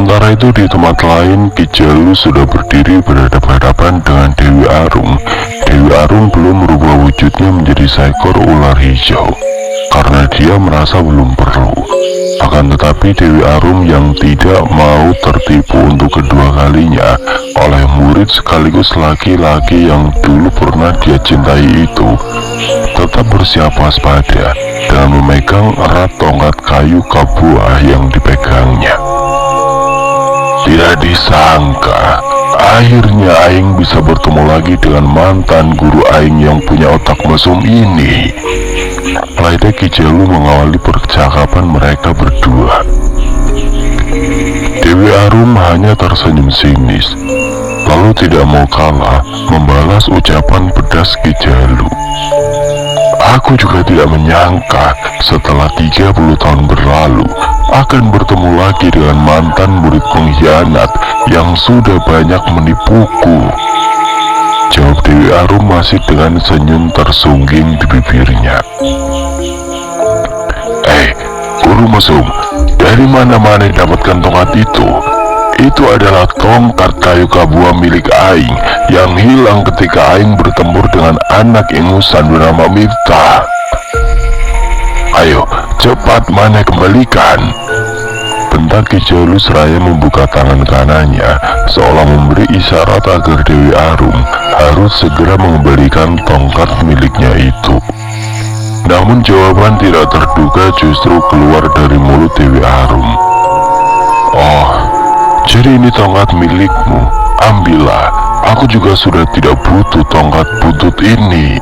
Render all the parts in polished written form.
Sementara itu di tempat lain, Ki Jalu sudah berdiri berhadapan-hadapan dengan Dewi Arum. Dewi Arum belum merubah wujudnya menjadi seekor ular hijau, karena dia merasa belum perlu. Akan tetapi Dewi Arum yang tidak mau tertipu untuk kedua kalinya oleh murid sekaligus laki-laki yang dulu pernah dia cintai itu, tetap bersiap waspada dengan memegang erat tongkat kayu kabuah yang dipegangnya. Tidak disangka, akhirnya Aing bisa bertemu lagi dengan mantan guru Aing yang punya otak mesum ini. Laida Ki Jalu mengawali percakapan mereka berdua. Dewi Arum hanya tersenyum sinis, lalu tidak mau kalah membalas ucapan pedas Ki Jalu. Aku juga tidak menyangka setelah 30 tahun berlalu akan bertemu lagi dengan mantan murid pengkhianat yang sudah banyak menipuku. Jawab Dewi Arum masih dengan senyum tersungging di bibirnya. Guru mesum, dari mana dapatkan tongkat itu? Itu adalah tongkat kayu kabuah milik Aing yang hilang ketika Aing bertempur dengan anak ingusan bernama Miftah. Ayo, cepat kembalikan. Bentak Ki Jalu seraya membuka tangan kanannya, seolah memberi isyarat agar Dewi Arum harus segera mengembalikan tongkat miliknya itu. Namun jawaban tidak terduga justru keluar dari mulut Dewi Arum. Oh, jadi ini tongkat milikmu, ambillah, aku juga sudah tidak butuh tongkat butut ini.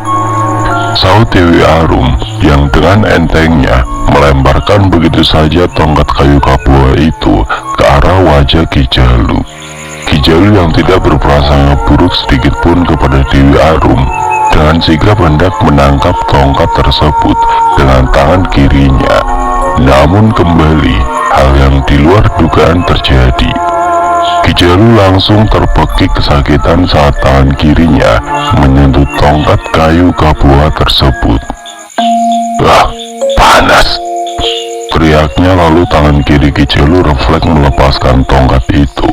Sahut Dewi Arum yang dengan entengnya melemparkan begitu saja tongkat kayu kabuah itu ke arah wajah Ki Jalu. Ki Jalu yang tidak berprasangka buruk sedikit pun kepada Dewi Arum dengan sigap hendak menangkap tongkat tersebut dengan tangan kirinya. Namun kembali hal yang di luar dugaan terjadi. Ki Jalu langsung terpekik kesakitan saat tangan kirinya menyentuh tongkat kayu kabuah tersebut. Wah, panas! Teriaknya, lalu tangan kiri Ki Jalu refleks melepaskan tongkat itu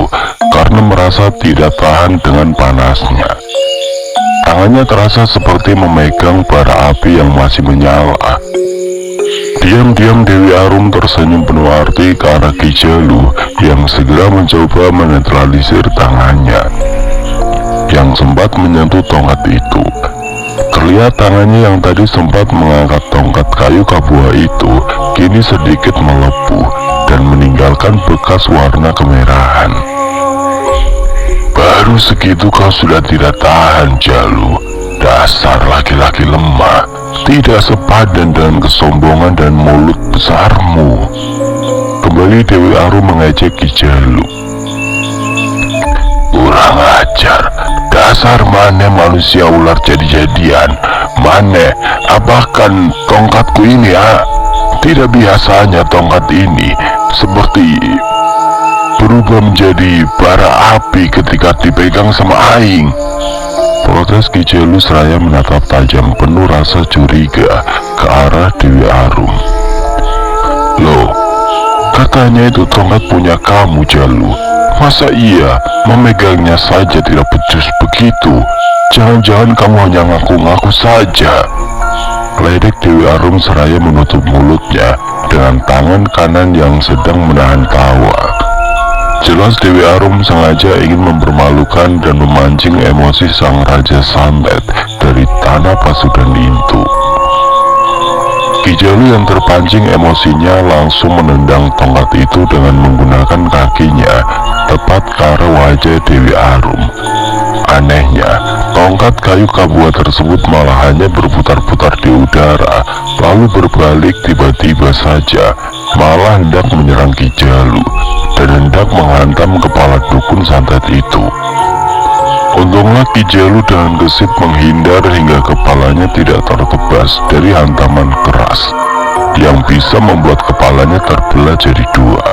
karena merasa tidak tahan dengan panasnya. Tangannya terasa seperti memegang bara api yang masih menyala. Diam-diam Dewi Arum tersenyum penuh arti ke arah Ki Jalu yang segera mencoba menetralisir tangannya yang sempat menyentuh tongkat itu. Terlihat tangannya yang tadi sempat mengangkat tongkat kayu kabuah itu kini sedikit melepuh dan meninggalkan bekas warna kemerahan. Baru segitu kau sudah tidak tahan, Jalu. Dasar laki-laki lemah, tidak sepadan dengan kesombongan dan mulut besarmu. Kembali Dewi Arum mengejek Ki Jalu. Kurang ajar, dasar manusia ular jadi-jadian. Apakah tongkatku ini Tidak biasanya tongkat ini seperti berubah menjadi bara api ketika dipegang sama Aing. Protes Ki Jalu seraya menatap tajam penuh rasa curiga ke arah Dewi Arum. Loh, katanya itu tongkat punya kamu, Jalu. Masa iya memegangnya saja tidak becus begitu? Jangan-jangan kamu hanya ngaku-ngaku saja. Ledek Dewi Arum seraya menutup mulutnya dengan tangan kanan yang sedang menahan tawa. Jelas Dewi Arum sengaja ingin mempermalukan dan memancing emosi sang Raja Santet dari tanah Pasudan itu. Ki Jalu yang terpancing emosinya langsung menendang tongkat itu dengan menggunakan kakinya tepat ke arah wajah Dewi Arum. Anehnya, tongkat kayu kabuah tersebut malah hanya berputar-putar di udara, lalu berbalik tiba-tiba saja, malah hendak menyerang Ki Jalu dan hendak menghantam kepala dukun santet itu. Untunglah Ki Jalu dengan gesit menghindar hingga kepalanya tidak tertebas dari hantaman keras yang bisa membuat kepalanya terbelah jadi dua.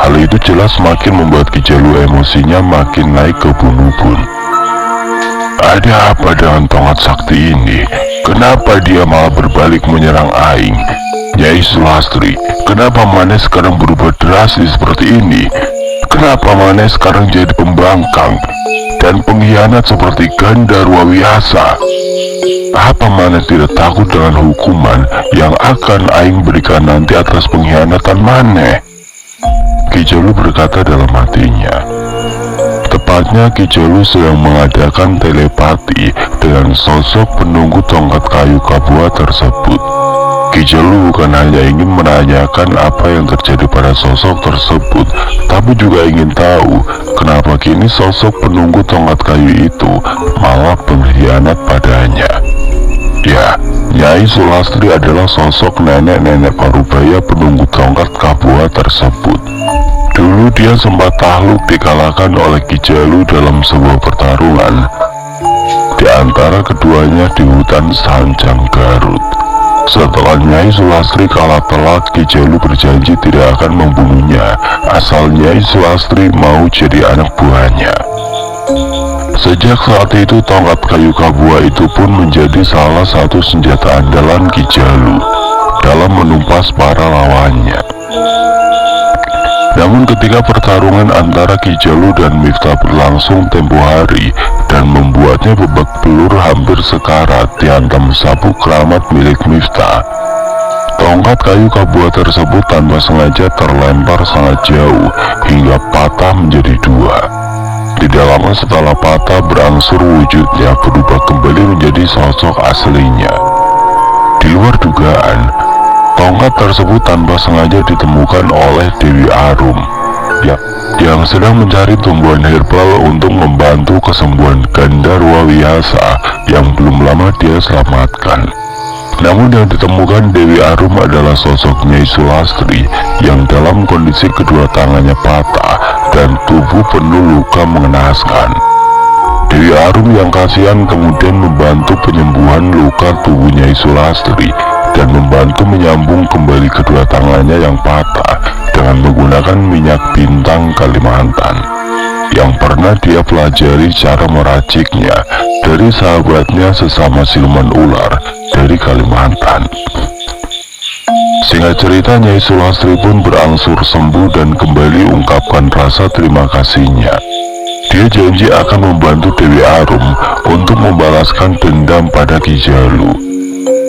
Hal itu jelas makin membuat Ki Jalu emosinya makin naik ke ubun-ubun. Ada apa dengan tongkat sakti ini? Kenapa dia malah berbalik menyerang Aing? Nyai Sulastri, kenapa Mane sekarang berubah drastis seperti ini? Kenapa Mane sekarang jadi pembangkang dan pengkhianat seperti Gandarwa Wiyasa? Apa Mane tidak takut dengan hukuman yang akan Aing berikan nanti atas pengkhianatan Mane? Ki Jalu berkata dalam hatinya. Tepatnya Ki Jalu sedang mengadakan telepati dengan sosok penunggu tongkat kayu Kabua tersebut. Ki Jalu bukan hanya ingin menanyakan apa yang terjadi pada sosok tersebut, tapi juga ingin tahu kenapa kini sosok penunggu tongkat kayu itu malah berkhianat padanya. Ya, Nyai Sulastri adalah sosok nenek-nenek parubaya penunggu tongkat Kabua tersebut. Dulu dia sempat takluk dikalahkan oleh Ki Jalu dalam sebuah pertarungan di antara keduanya di hutan Sanjang Garut. Setelah Nyai Sulastri kalah telak, Ki Jalu berjanji tidak akan membunuhnya asal Nyai Sulastri mau jadi anak buahnya. Sejak saat itu tongkat kayu Kabua itu pun menjadi salah satu senjata andalan Ki Jalu dalam menumpas para lawannya. Namun ketika pertarungan antara Ki Jalu dan Miftah berlangsung tempo hari dan membuatnya babak belur hampir sekarat dihantam sabuk keramat milik Miftah, tongkat kayu Kabua tersebut tanpa sengaja terlempar sangat jauh hingga patah menjadi dua. Tidak lama setelah patah, berangsur wujudnya berubah kembali menjadi sosok aslinya. Di luar dugaan, tongkat tersebut tanpa sengaja ditemukan oleh Dewi Arum yang sedang mencari tumbuhan herbal untuk membantu kesembuhan Gandarwa Wiyasa yang belum lama dia selamatkan. Namun yang ditemukan Dewi Arum adalah sosok Nyai Sulastri yang dalam kondisi kedua tangannya patah dan tubuh penuh luka mengenaskan. Dewi Arum yang kasihan kemudian membantu penyembuhan luka tubuh Nyai Sulastri dan membantu menyambung kembali kedua tangannya yang patah dengan menggunakan minyak bintang Kalimantan yang pernah dia pelajari cara meraciknya dari sahabatnya sesama siluman ular dari Kalimantan. Singkat cerita, Nyai Sulastri pun berangsur sembuh dan kembali ungkapkan rasa terima kasihnya. Dia janji akan membantu Dewi Arum untuk membalaskan dendam pada Ki Jalu.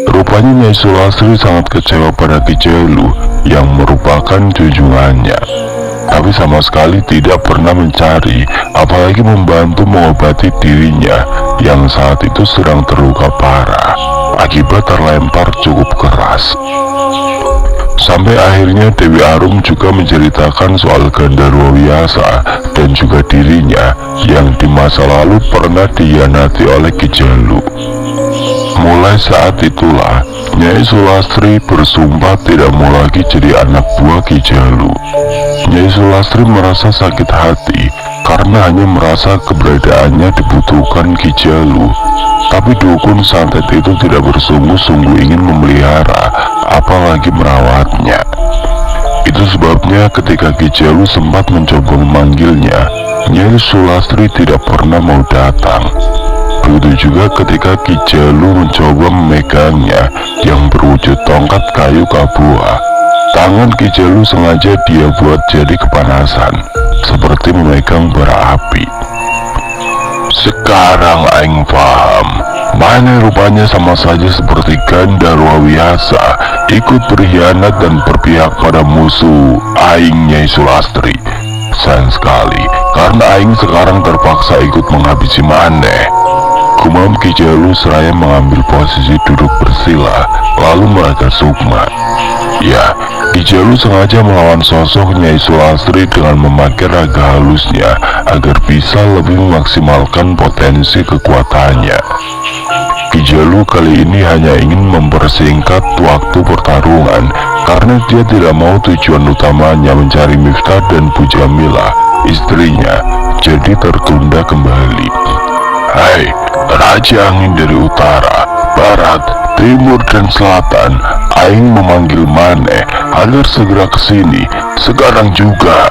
Rupanya Nyai Sulastri sangat kecewa pada Ki Jalu yang merupakan junjungannya, tapi sama sekali tidak pernah mencari apalagi membantu mengobati dirinya yang saat itu sedang terluka parah akibat terlempar cukup keras. Sampai akhirnya Dewi Arum juga menceritakan soal Gandarwa Wiyasa dan juga dirinya yang di masa lalu pernah dikhianati oleh Ki Jalu. Mulai saat itulah Nyai Sulastri bersumpah tidak mau lagi jadi anak buah Ki Jalu. Nyai Sulastri merasa sakit hati karena hanya merasa keberadaannya dibutuhkan Ki Jalu. Tapi dukun santet itu tidak bersungguh-sungguh ingin memelihara apalagi merawatnya. Itu sebabnya ketika Ki Jalu sempat mencoba memanggilnya, Nyai Sulastri tidak pernah mau datang. Begitu juga ketika Ki Jalu mencoba memegangnya yang berwujud tongkat kayu Kabua. Tangan Ki Jalu sengaja dia buat jadi kepanasan, seperti memegang bara api. Sekarang Aing paham, Mane rupanya sama saja seperti Gandarwa Wiyasa ikut berkhianat dan berpihak pada musuh Aing Nyai Sulastri. Sayang sekali, karena Aing sekarang terpaksa ikut menghabisi Mane. Gumam Ki Jalu seraya mengambil posisi duduk bersila, lalu mereka sukma. Ya, Ki Jalu sengaja melawan sosok Nyai Sulastri dengan memakai raga halusnya agar bisa lebih memaksimalkan potensi kekuatannya. Ki Jalu kali ini hanya ingin mempersingkat waktu pertarungan karena dia tidak mau tujuan utamanya mencari Miftah dan Bu Jamila, istrinya, jadi tertunda kembali. Hai, Raja Angin dari utara, barat, timur, dan selatan, Aing memanggil Mane agar segera ke sini, sekarang juga,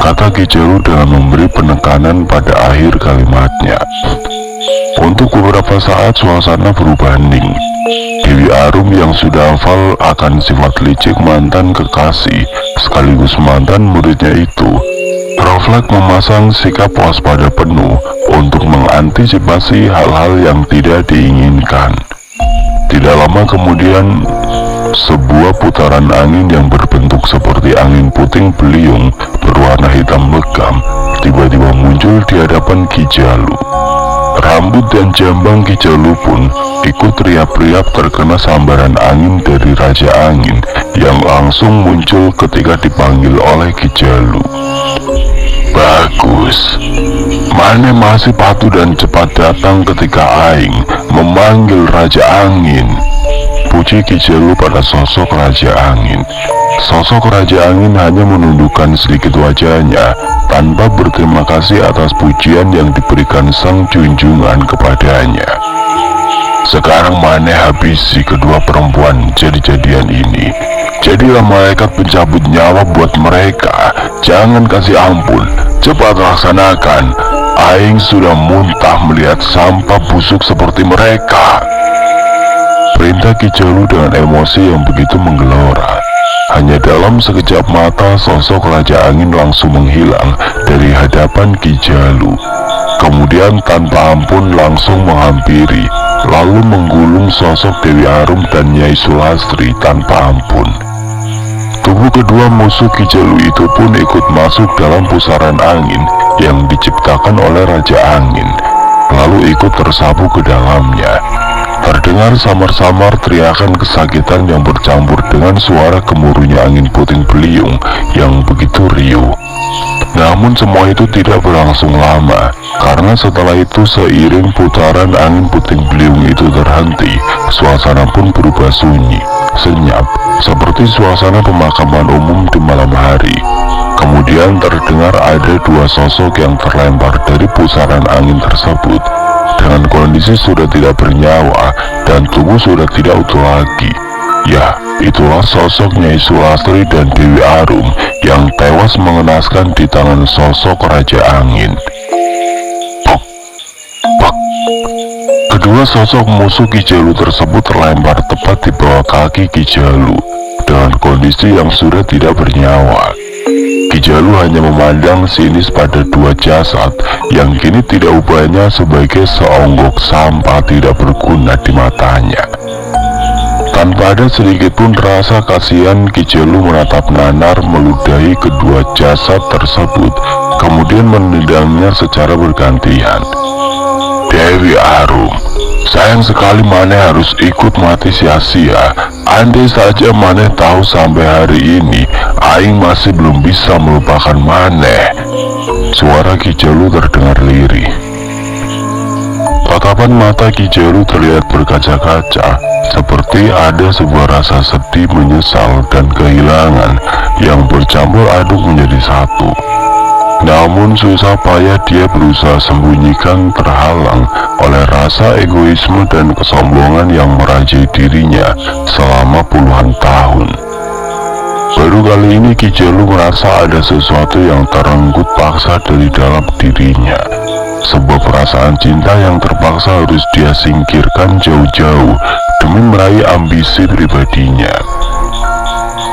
kata Ki Jalu dengan memberi penekanan pada akhir kalimatnya. Untuk beberapa saat suasana berubah hening. Dewi Arum yang sudah hafal akan sifat licik mantan kekasih sekaligus mantan muridnya itu Roflek memasang sikap waspada penuh untuk mengantisipasi hal-hal yang tidak diinginkan. Tidak lama kemudian, sebuah putaran angin yang berbentuk seperti angin puting beliung berwarna hitam legam tiba-tiba muncul di hadapan Ki Jalu. Rambut dan jambang Ki Jalu pun ikut riap-riap terkena sambaran angin dari Raja Angin yang langsung muncul ketika dipanggil oleh Ki Jalu. Bagus, Mane masih patuh dan cepat datang ketika Aing memanggil Raja Angin. Puji Ki Jalu pada sosok Raja Angin. Sosok Raja Angin hanya menundukkan sedikit wajahnya tanpa berterima kasih atas pujian yang diberikan sang junjungan kepadanya. Sekarang Mane habisi kedua perempuan jadi-jadian ini. Jadilah malaikat pencabut nyawa buat mereka. Jangan kasih ampun, cepat laksanakan. Aing sudah muntah melihat sampah busuk seperti mereka. Perintah Ki Jalu dengan emosi yang begitu menggelora. Hanya dalam sekejap mata sosok Raja Angin langsung menghilang dari hadapan Ki Jalu. Kemudian tanpa ampun langsung menghampiri, lalu menggulung sosok Dewi Arum dan Nyai Sulastri tanpa ampun. Tubuh kedua musuh Ki Jalu itu pun ikut masuk dalam pusaran angin yang diciptakan oleh Raja Angin, lalu ikut tersapu ke dalamnya. Terdengar samar-samar teriakan kesakitan yang bercampur dengan suara gemuruhnya angin puting beliung yang begitu riuh. Namun semua itu tidak berlangsung lama, karena setelah itu seiring putaran angin puting beliung itu terhenti, suasana pun berubah sunyi, senyap, seperti suasana pemakaman umum di malam hari. Kemudian terdengar ada dua sosok yang terlempar dari pusaran angin tersebut, dengan kondisi sudah tidak bernyawa dan tubuh sudah tidak utuh lagi. Ya, itulah sosok Nyai Sulastri dan Dewi Arum yang tewas mengenaskan di tangan sosok Raja Angin. Pok, pok. Kedua sosok musuh Ki Jalu tersebut terlempar tepat di bawah kaki Ki Jalu dengan kondisi yang sudah tidak bernyawa. Ki Jalu hanya memandang sinis pada dua jasad yang kini tidak ubahnya sebagai seonggok sampah tidak berguna di matanya. Tanpa ada sedikit pun rasa kasihan, Ki Jalu menatap nanar meludahi kedua jasad tersebut, kemudian menendangnya secara bergantian. Dewi Arum, sayang sekali Mane harus ikut mati sia-sia. Andai saja Mane tahu sampai hari ini Aing masih belum bisa melupakan Mane. Suara Ki Jalu terdengar lirih. Tatapan mata Ki Jalu terlihat berkaca-kaca, seperti ada sebuah rasa sedih, menyesal, dan kehilangan yang bercampur aduk menjadi satu. Namun susah payah dia berusaha sembunyikan, terhalang oleh rasa egoisme dan kesombongan yang merajai dirinya selama puluhan tahun. Baru kali ini Ki Jalu merasa ada sesuatu yang terenggut paksa dari dalam dirinya. Sebuah perasaan cinta yang terpaksa harus dia singkirkan jauh-jauh demi meraih ambisi pribadinya.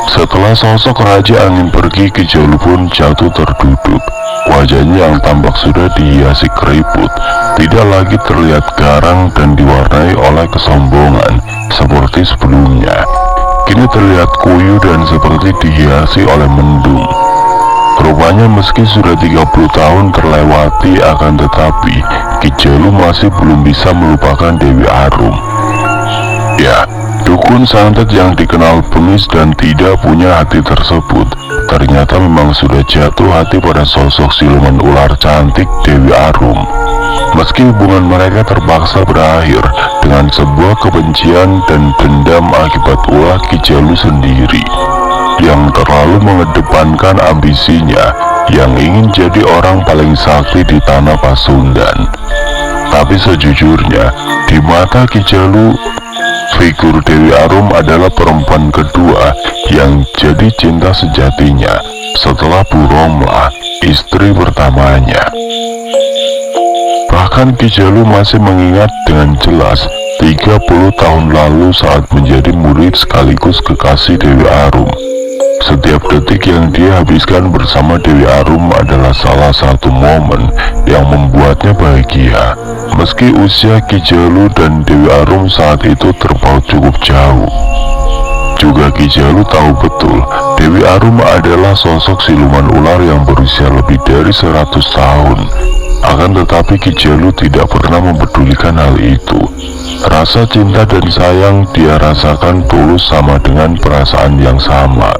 Setelah sosok Raja Angin pergi, Ki Jalu pun jatuh terduduk. Wajahnya yang tampak sudah dihiasi keriput tidak lagi terlihat garang dan diwarnai oleh kesombongan seperti sebelumnya. Kini terlihat kuyu dan seperti dihiasi oleh mendung. Rupanya meski sudah 30 tahun terlewati, akan tetapi Ki Jalu masih belum bisa melupakan Dewi Arum. Ya, dukun santet yang dikenal bengis dan tidak punya hati tersebut ternyata memang sudah jatuh hati pada sosok siluman ular cantik Dewi Arum. Meski hubungan mereka terpaksa berakhir dengan sebuah kebencian dan dendam akibat ulah Ki Jalu sendiri yang terlalu mengedepankan ambisinya yang ingin jadi orang paling sakti di tanah Pasundan. Tapi sejujurnya, di mata Ki Jalu, figur Dewi Arum adalah perempuan kedua yang jadi cinta sejatinya setelah Bu Romla, istri pertamanya. Bahkan Ki Jalu masih mengingat dengan jelas 30 tahun lalu saat menjadi murid sekaligus kekasih Dewi Arum. Setiap detik yang dia habiskan bersama Dewi Arum adalah salah satu momen yang membuatnya bahagia. Meski usia Ki Jalu dan Dewi Arum saat itu terpaut cukup jauh, juga Ki Jalu tahu betul Dewi Arum adalah sosok siluman ular yang berusia lebih dari 100 tahun. Akan tetapi Ki Jalu tidak pernah mempedulikan hal itu. Rasa cinta dan sayang dia rasakan tulus sama dengan perasaan yang sama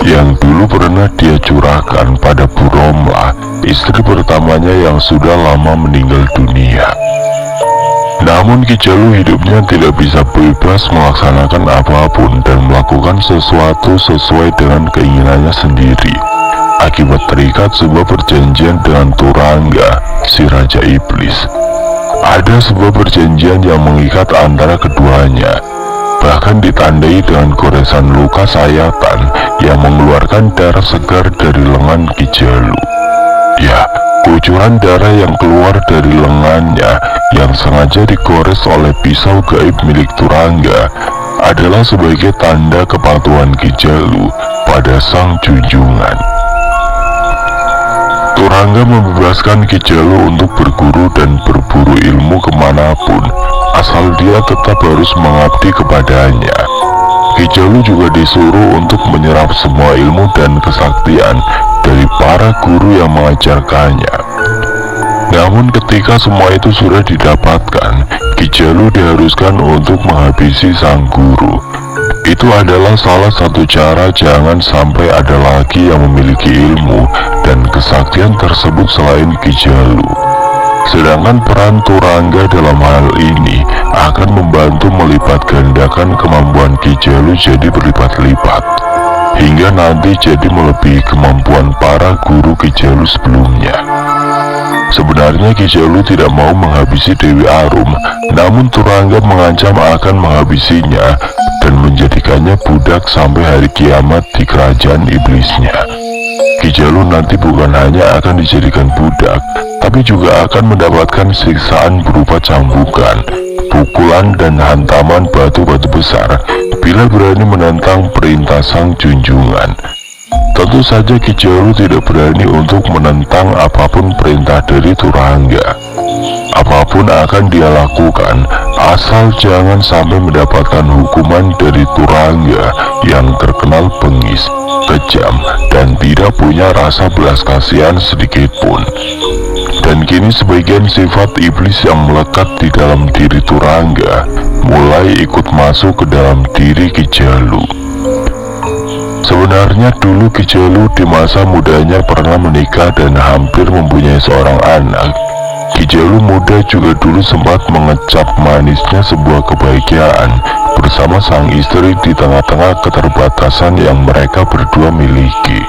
yang dulu pernah dia curahkan pada Bu Romlah, istri pertamanya yang sudah lama meninggal dunia. Namun Ki Jalu hidupnya tidak bisa bebas melaksanakan apapun dan melakukan sesuatu sesuai dengan keinginannya sendiri, akibat terikat sebuah perjanjian dengan Turangga, si Raja Iblis. Ada sebuah perjanjian yang mengikat antara keduanya, bahkan ditandai dengan goresan luka sayatan yang mengeluarkan darah segar dari lengan Ki Jalu. Ya, kucuran darah yang keluar dari lengannya yang sengaja digores oleh pisau gaib milik Turangga adalah sebagai tanda kepatuhan Ki Jalu pada sang junjungan. Turangga membebaskan Ki Jalu untuk berguru dan berburu ilmu kemanapun, asal dia tetap harus mengabdi kepadanya. Ki Jalu juga disuruh untuk menyerap semua ilmu dan kesaktian dari para guru yang mengajarkannya. Namun ketika semua itu sudah didapatkan, Ki Jalu diharuskan untuk menghabisi sang guru. Itu adalah salah satu cara jangan sampai ada lagi yang memiliki ilmu dan kesaktian tersebut selain Ki Jalu. Sedangkan peran Turangga dalam hal ini akan membantu melipat gandakan kemampuan Ki Jalu jadi berlipat-lipat, hingga nanti jadi melebihi kemampuan para guru Ki Jalu sebelumnya. Sebenarnya Ki Jalu tidak mau menghabisi Dewi Arum, namun Turangga mengancam akan menghabisinya dan menjadikannya budak sampai hari kiamat di kerajaan iblisnya. Ki Jalu nanti bukan hanya akan dijadikan budak, tapi juga akan mendapatkan siksaan berupa cambukan, pukulan dan hantaman batu-batu besar bila berani menentang perintah sang junjungan. Tentu saja Ki Jalu tidak berani untuk menentang apapun perintah dari Turangga. Apapun akan dia lakukan, asal jangan sampai mendapatkan hukuman dari Turangga yang terkenal bengis, kejam, dan tidak punya rasa belas kasihan sedikitpun. Dan kini sebagian sifat iblis yang melekat di dalam diri Turangga mulai ikut masuk ke dalam diri Ki Jalu. Sebenarnya dulu Ki Jalu di masa mudanya pernah menikah dan hampir mempunyai seorang anak. Ki Jalu muda juga dulu sempat mengecap manisnya sebuah kebahagiaan bersama sang istri di tengah-tengah keterbatasan yang mereka berdua miliki.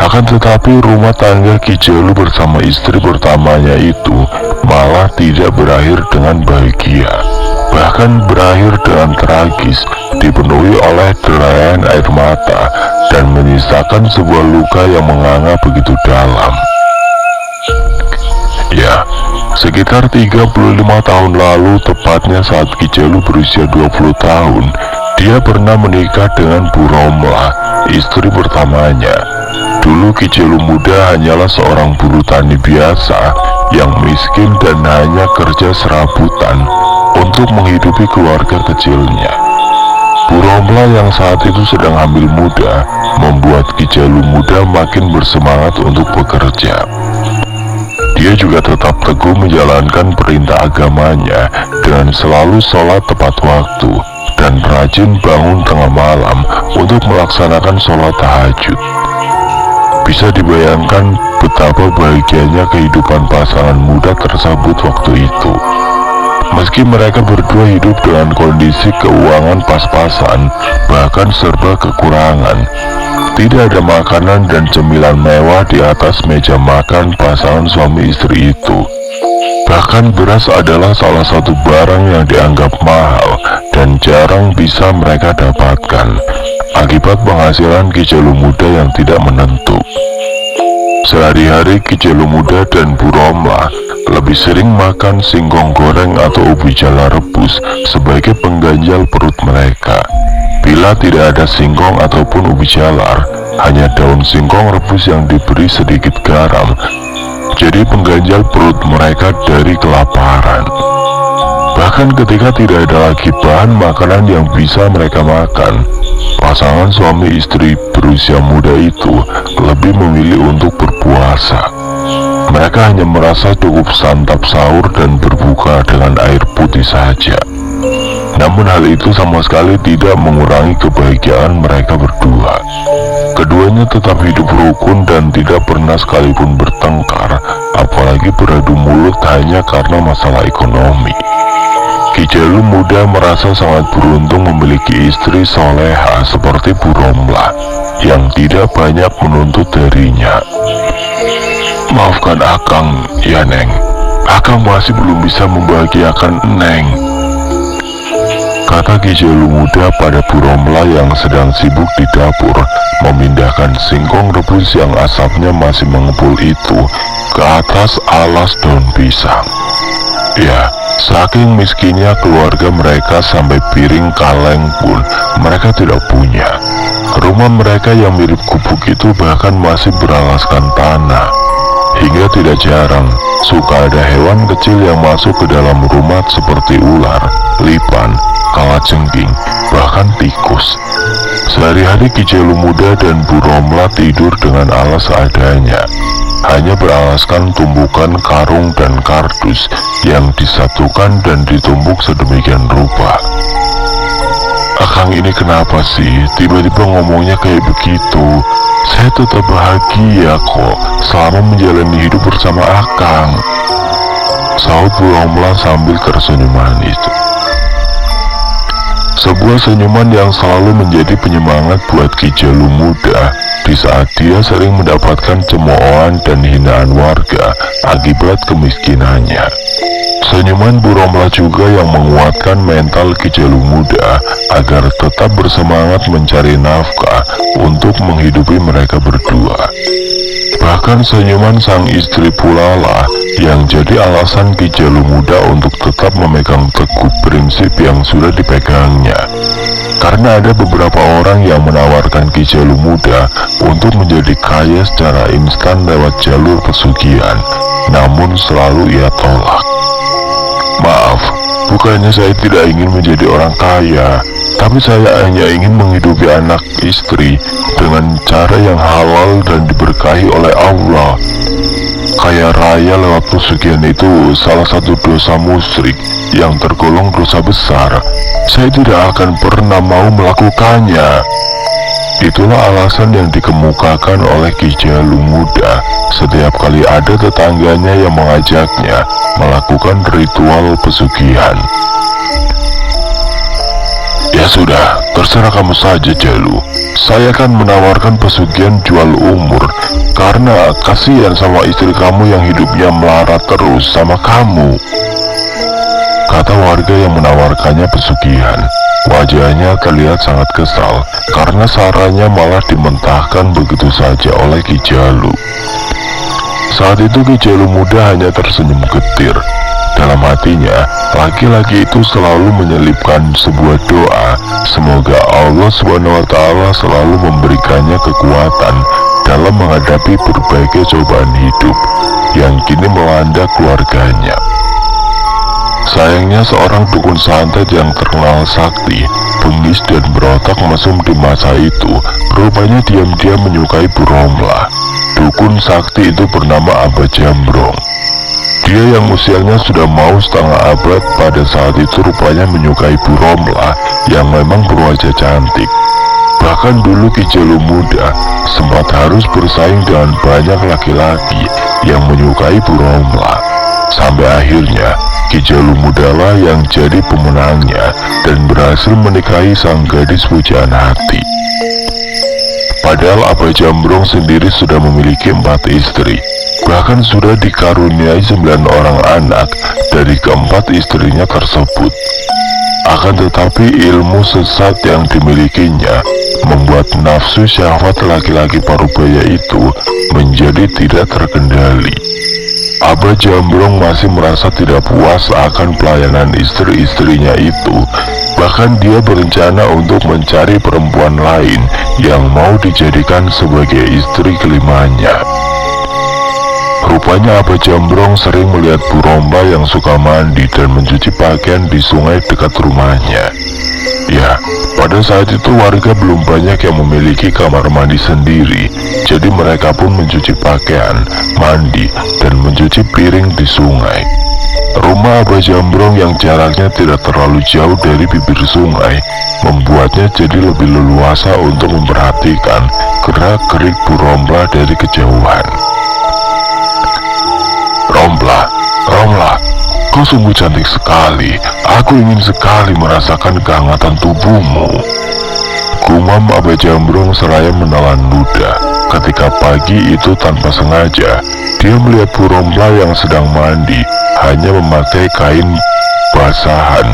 Akan tetapi rumah tangga Ki Jalu bersama istri pertamanya itu malah tidak berakhir dengan bahagia, bahkan berakhir dengan tragis, dipenuhi oleh derayan air mata dan menyisakan sebuah luka yang menganga begitu dalam. Ya, sekitar 35 tahun lalu, tepatnya saat Ki Jalu berusia 20 tahun, dia pernah menikah dengan Bu Romlah, istri pertamanya. Dulu Ki Jalu muda hanyalah seorang buruh tani biasa yang miskin dan hanya kerja serabutan untuk menghidupi keluarga kecilnya. Bu Romlah yang saat itu sedang hamil muda membuat Ki Jalu muda makin bersemangat untuk bekerja. Dia juga tetap teguh menjalankan perintah agamanya dengan selalu sholat tepat waktu dan rajin bangun tengah malam untuk melaksanakan sholat tahajud. Bisa dibayangkan betapa bahagianya kehidupan pasangan muda tersebut waktu itu. Meski mereka berdua hidup dengan kondisi keuangan pas-pasan, bahkan serba kekurangan, tidak ada makanan dan cemilan mewah di atas meja makan pasangan suami istri itu. Bahkan beras adalah salah satu barang yang dianggap mahal dan jarang bisa mereka dapatkan, akibat penghasilan Ki Jalu muda yang tidak menentu. Sehari-hari Ki Jalu muda dan Bu Romlah lebih sering makan singkong goreng atau ubi jala rebus sebagai pengganjal perut mereka. Bila tidak ada singkong ataupun ubi jalar, hanya daun singkong rebus yang diberi sedikit garam, jadi pengganjal perut mereka dari kelaparan. Bahkan ketika tidak ada lagi bahan makanan yang bisa mereka makan, pasangan suami istri berusia muda itu lebih memilih untuk berpuasa. Mereka hanya merasa cukup santap sahur dan berbuka dengan air putih saja. Namun hal itu sama sekali tidak mengurangi kebahagiaan mereka berdua. Keduanya tetap hidup rukun dan tidak pernah sekalipun bertengkar, apalagi beradu mulut hanya karena masalah ekonomi. Ki Jalu muda merasa sangat beruntung memiliki istri soleha seperti Bu Romlah yang tidak banyak menuntut darinya. "Maafkan Akang, ya Neng. Akang masih belum bisa membahagiakan Neng," kata Ki Jalu muda pada Bu Romlah yang sedang sibuk di dapur memindahkan singkong rebus yang asapnya masih mengepul itu ke atas alas daun pisang. Ya, saking miskinnya keluarga mereka sampai piring kaleng pun mereka tidak punya. Rumah mereka yang mirip gubuk itu bahkan masih beralaskan tanah. Hingga tidak jarang suka ada hewan kecil yang masuk ke dalam rumah seperti ular, lipan, kalajengking, bahkan tikus. Sehari-hari Ki Jalu muda dan Bu Romlah tidur dengan alas seadanya, hanya beralaskan tumbukan karung dan kardus yang disatukan dan ditumbuk sedemikian rupa. "Akang ini kenapa sih tiba-tiba ngomongnya kayak begitu? Saya tetap bahagia kok selama menjalani hidup bersama Akang," sahut Bu Romlah sambil tersenyum manis. Sebuah senyuman yang selalu menjadi penyemangat buat Ki Jalu muda di saat dia sering mendapatkan cemoohan dan hinaan warga akibat kemiskinannya. Senyuman Bu Romlah juga yang menguatkan mental Ki Jalu muda agar tetap bersemangat mencari nafkah untuk menghidupi mereka berdua. Bahkan senyuman sang istri pula lah yang jadi alasan Ki Jalu muda untuk tetap memegang teguh prinsip yang sudah dipegangnya. Karena ada beberapa orang yang menawarkan Ki Jalu muda untuk menjadi kaya secara instan lewat jalur pesugihan, namun selalu ia tolak. "Maaf, bukannya saya tidak ingin menjadi orang kaya, tapi saya hanya ingin menghidupi anak istri dengan cara yang halal dan diberkahi oleh Allah. Kaya raya lewat pesugihan itu salah satu dosa musyrik yang tergolong dosa besar. Saya tidak akan pernah mau melakukannya." Itulah alasan yang dikemukakan oleh Ki Jalu muda setiap kali ada tetangganya yang mengajaknya melakukan ritual pesugihan. "Ya sudah, terserah kamu saja Jalu. Saya akan menawarkan pesugihan jual umur karena kasihan sama istri kamu yang hidupnya melarat terus sama kamu," kata warga yang menawarkannya pesugihan. Wajahnya terlihat sangat kesal karena sarannya malah dimentahkan begitu saja oleh Ki Jalu. Saat itu Ki Jalu muda hanya tersenyum getir. Dalam hatinya, laki-laki itu selalu menyelipkan sebuah doa, semoga Allah SWT selalu memberikannya kekuatan dalam menghadapi berbagai cobaan hidup yang kini melanda keluarganya. Sayangnya seorang dukun santet yang terkenal sakti, bengis dan berotak mesum di masa itu rupanya diam-diam menyukai Bu Romlah. Dukun sakti itu bernama Aba Jambrong. Dia yang usianya sudah mau setengah abad pada saat itu rupanya menyukai Bu Romlah yang memang berwajah cantik. Bahkan dulu Ki Jalu muda sempat harus bersaing dengan banyak laki-laki yang menyukai Bu Romlah. Sampai akhirnya Ki Jalu muda lah yang jadi pemenangnya dan berhasil menikahi sang gadis pujaan hati. Padahal Aba Jambrong sendiri sudah memiliki 4 istri, bahkan sudah dikaruniai 9 orang anak dari keempat istrinya tersebut. Akan tetapi ilmu sesat yang dimilikinya membuat nafsu syahwat laki-laki parubaya itu menjadi tidak terkendali. Abah Jambrong masih merasa tidak puas akan pelayanan istri-istrinya itu. Bahkan dia berencana untuk mencari perempuan lain yang mau dijadikan sebagai istri kelimanya. Rupanya Abah Jambrong sering melihat Bu Romla yang suka mandi dan mencuci pakaian di sungai dekat rumahnya. Ya, pada saat itu warga belum banyak yang memiliki kamar mandi sendiri, jadi mereka pun mencuci pakaian, mandi, dan mencuci piring di sungai. Rumah Abah Jambrong yang jaraknya tidak terlalu jauh dari bibir sungai membuatnya jadi lebih leluasa untuk memperhatikan gerak-gerik Bu Romla dari kejauhan. Romla, kau sungguh cantik sekali. Aku ingin sekali merasakan kehangatan tubuhmu. Gumam Abah Jambrong seraya menelan ludah. Ketika pagi itu tanpa sengaja, dia melihat Bu Romla yang sedang mandi hanya memakai kain basahan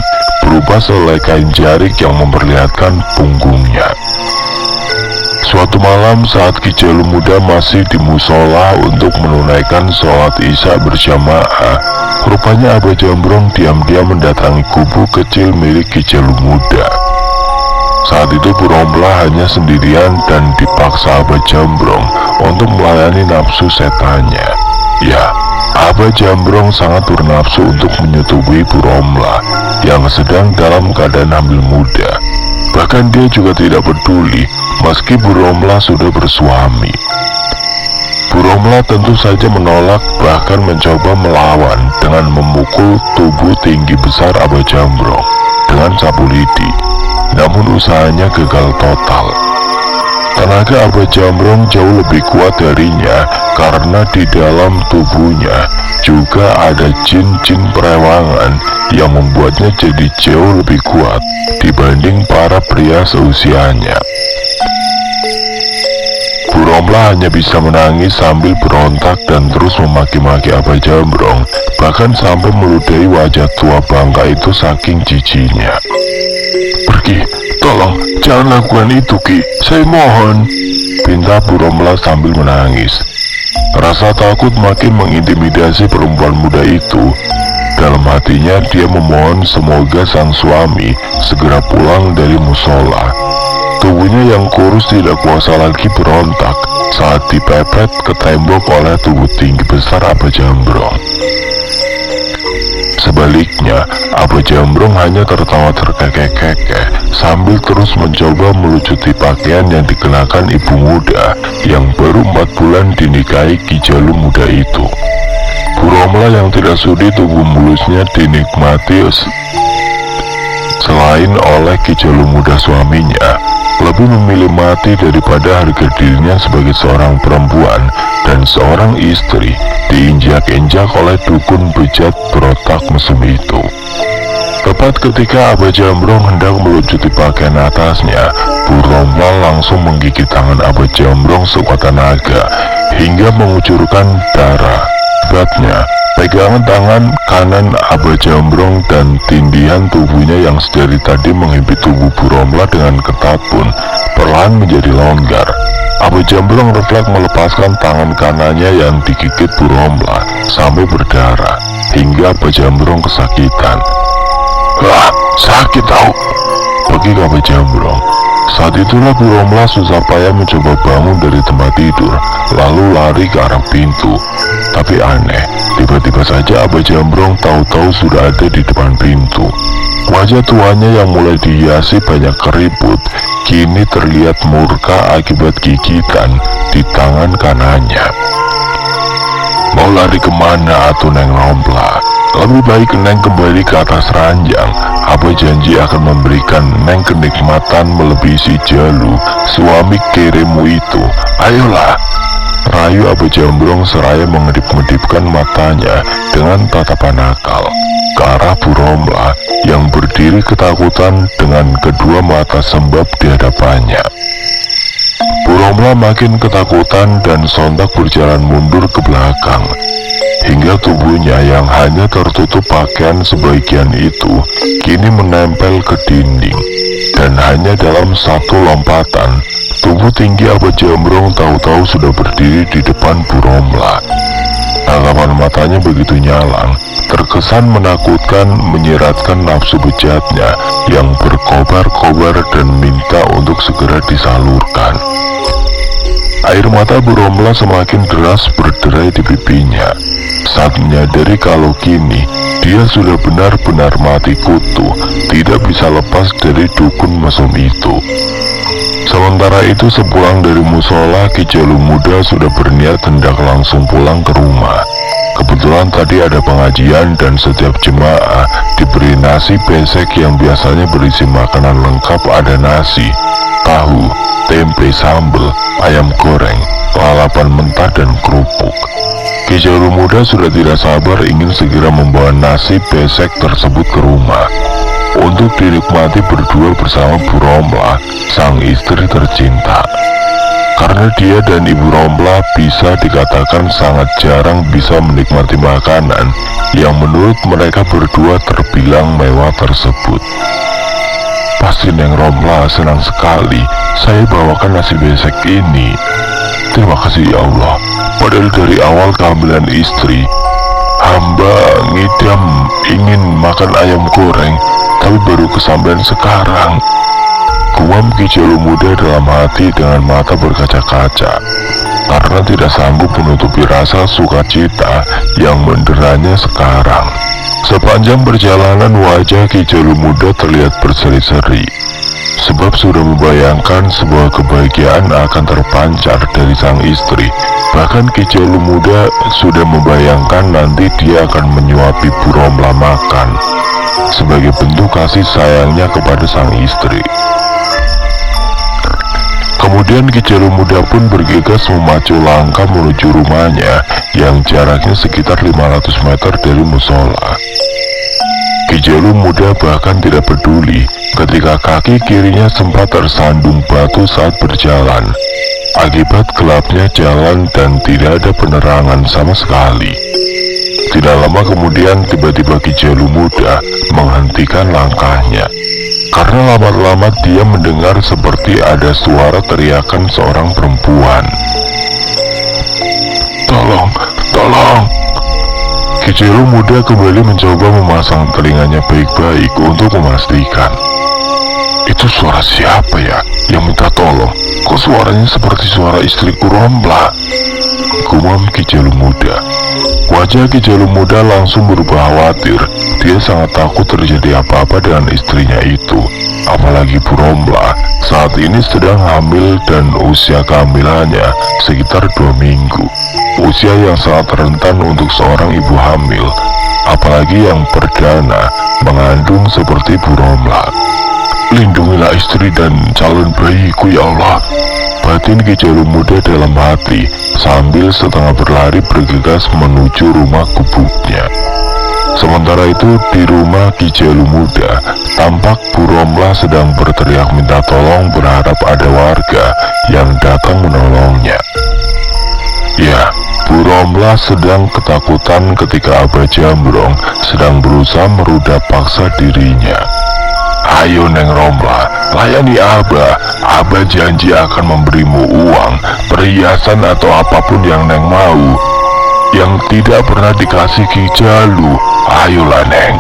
berupa selai kain jarik yang memperlihatkan punggungnya. Suatu malam saat Ki Jalu Muda masih di musola untuk menunaikan sholat isya berjamaah, rupanya Abah Jambrong diam-diam mendatangi kubu kecil milik Ki Jalu Muda. Saat itu Bu Romla hanya sendirian dan dipaksa Abah Jambrong untuk melayani nafsu setannya. Ya, Abah Jambrong sangat bernafsu untuk menyetubui Bu Romla yang sedang dalam keadaan hamil muda. Bahkan dia juga tidak peduli meski Bu Romla sudah bersuami. Bu Romla tentu saja menolak, bahkan mencoba melawan dengan memukul tubuh tinggi besar Abah Jambrong dengan sapu lidi. Namun usahanya gagal total. Tenaga Abah Jambrong jauh lebih kuat darinya karena di dalam tubuhnya juga ada jin-jin perewangan yang membuatnya jadi jauh lebih kuat dibanding para pria seusianya. Bu Romla hanya bisa menangis sambil berontak dan terus memaki-maki Abah Jambrong, bahkan sampai meludahi wajah tua bangka itu saking jijiknya. "Pergi, tolong, jangan lakukan itu Ki, saya mohon," pinta Bu Romla sambil menangis. Rasa takut makin mengintimidasi perempuan muda itu. Dalam hatinya dia memohon semoga sang suami segera pulang dari musola. Tubuhnya yang kurus tidak kuasa lagi berontak saat dipepet ke tembok oleh tubuh tinggi besar Abah Jambrong. Sebaliknya, Abah Jambrong hanya tertawa terkekeh-kekeh sambil terus mencoba melucuti pakaian yang dikenakan ibu muda yang baru 4 bulan dinikahi Ki Jalu Muda itu. Bu Romla yang tidak sudi tubuh mulusnya dinikmati selain oleh Ki Jalu Muda suaminya, lebih memilih mati daripada harga dirinya sebagai seorang perempuan dan seorang istri diinjak-injak oleh dukun bejat berotak mesum itu. Tepat ketika Abah Jambrong hendak melucuti pakaian atasnya, Bu Romla langsung menggigit tangan Abah Jambrong sekuat tenaga hingga mengucurkan darah. Akibatnya, pegangan tangan kanan Abah Jambrong dan tindihan tubuhnya yang sedari tadi menghimpit tubuh Bu Romla dengan ketat pun perlahan menjadi longgar. Abah Jambrong refleks melepaskan tangan kanannya yang digigit Bu Romla sampai berdarah hingga Abah Jambrong kesakitan. "Ah, sakit tau," bagi Abah Jambrong. Saat itulah Bu Romla susah payah mencoba bangun dari tempat tidur, lalu lari ke arah pintu. Tapi aneh, tiba-tiba saja Abah Jambrong tahu-tahu sudah ada di depan pintu. Wajah tuanya yang mulai dihiasi banyak keriput, kini terlihat murka akibat gigitan di tangan kanannya. "Mau lari kemana atuh Neng Romla? Lebih baik Neng kembali ke atas ranjang. Abah janji akan memberikan Neng kenikmatan melebihi si Jalu, suami keremu itu. Ayolah," rayu Abah Jambrong seraya mengedip-ngedipkan matanya dengan tatapan nakal ke arah Bu Romla yang berdiri ketakutan dengan kedua mata sembab di hadapannya. Bu Romla makin ketakutan dan sontak berjalan mundur ke belakang, hingga tubuhnya yang hanya tertutup pakaian sebagian itu kini menempel ke dinding. Dan hanya dalam satu lompatan, tubuh tinggi Aba Jambrong tahu-tahu sudah berdiri di depan Bu Romla. Tanggapan matanya begitu nyalang, terkesan menakutkan, menyiratkan nafsu bejatnya yang berkobar-kobar dan minta untuk segera disalurkan. Air mata Bu Romla semakin deras berderai di pipinya saat menyadari kalau kini dia sudah benar-benar mati kutu, tidak bisa lepas dari dukun mesum itu. Sementara itu sepulang dari musola, Ki Jalu Muda sudah berniat hendak langsung pulang ke rumah. Kebetulan tadi ada pengajian dan setiap jemaah diberi nasi besek yang biasanya berisi makanan lengkap, ada nasi, tahu, tempe, sambal, ayam goreng, lalapan mentah dan kerupuk. Ki Jalu Muda sudah tidak sabar ingin segera membawa nasi besek tersebut ke rumah untuk dinikmati berdua bersama Bu Romla, sang istri tercinta. Karena dia dan Ibu Romla bisa dikatakan sangat jarang bisa menikmati makanan yang menurut mereka berdua terbilang mewah tersebut. Pasti Neng Romla senang sekali saya bawakan nasi besek ini. Terima kasih ya Allah. Padahal dari awal kehamilan istri, hamba ngidam ingin makan ayam goreng, tapi baru kesampaian sekarang. Gumam Ki Jalu Muda dalam hati dengan mata berkaca-kaca, karena tidak sanggup menutupi rasa sukacita yang menderanya sekarang. Sepanjang perjalanan wajah Ki Jalu Muda terlihat berseri-seri, sebab sudah membayangkan sebuah kebahagiaan akan terpancar dari sang istri. Bahkan Ki Jalu Muda sudah membayangkan nanti dia akan menyuapi Bu Romla makan sebagai bentuk kasih sayangnya kepada sang istri. Kemudian Ki Jalu Muda pun bergegas memacu langkah menuju rumahnya yang jaraknya sekitar 500 meter dari musola. Ki Jalu Muda bahkan tidak peduli ketika kaki kirinya sempat tersandung batu saat berjalan akibat gelapnya jalan dan tidak ada penerangan sama sekali. Tidak lama kemudian tiba-tiba Ki Jalu Muda menghentikan langkahnya, karena lama-lama dia mendengar seperti ada suara teriakan seorang perempuan. Tolong, tolong. Ki Jalu Muda kembali mencoba memasang telinganya baik-baik untuk memastikan. Itu suara siapa ya yang minta tolong? Kok suaranya seperti suara istriku Romla? Gumam Ki Jalu Muda. Wajah Ki Jalu Muda langsung berubah khawatir. Dia sangat takut terjadi apa-apa dengan istrinya itu. Apalagi Bu Romla saat ini sedang hamil dan usia kehamilannya sekitar 2 minggu. Usia yang sangat rentan untuk seorang ibu hamil, apalagi yang perdana mengandung seperti Bu Romla. Lindungilah istri dan calon bayiku ya Allah, batin Ki Jalu Muda dalam hati sambil setengah berlari bergegas menuju rumah gubuknya. Sementara itu di rumah Ki Jalu Muda, tampak Bu Romla sedang berteriak minta tolong berharap ada warga yang datang menolongnya. Ya, Bu Romla sedang ketakutan ketika Aba Jambrong sedang berusaha merudah paksa dirinya. Ayo Neng Romla, layani Aba. Aba janji akan memberimu uang, perhiasan atau apapun yang Neng mau, yang tidak pernah dikasih Ki Jalu. Ayolah Neng.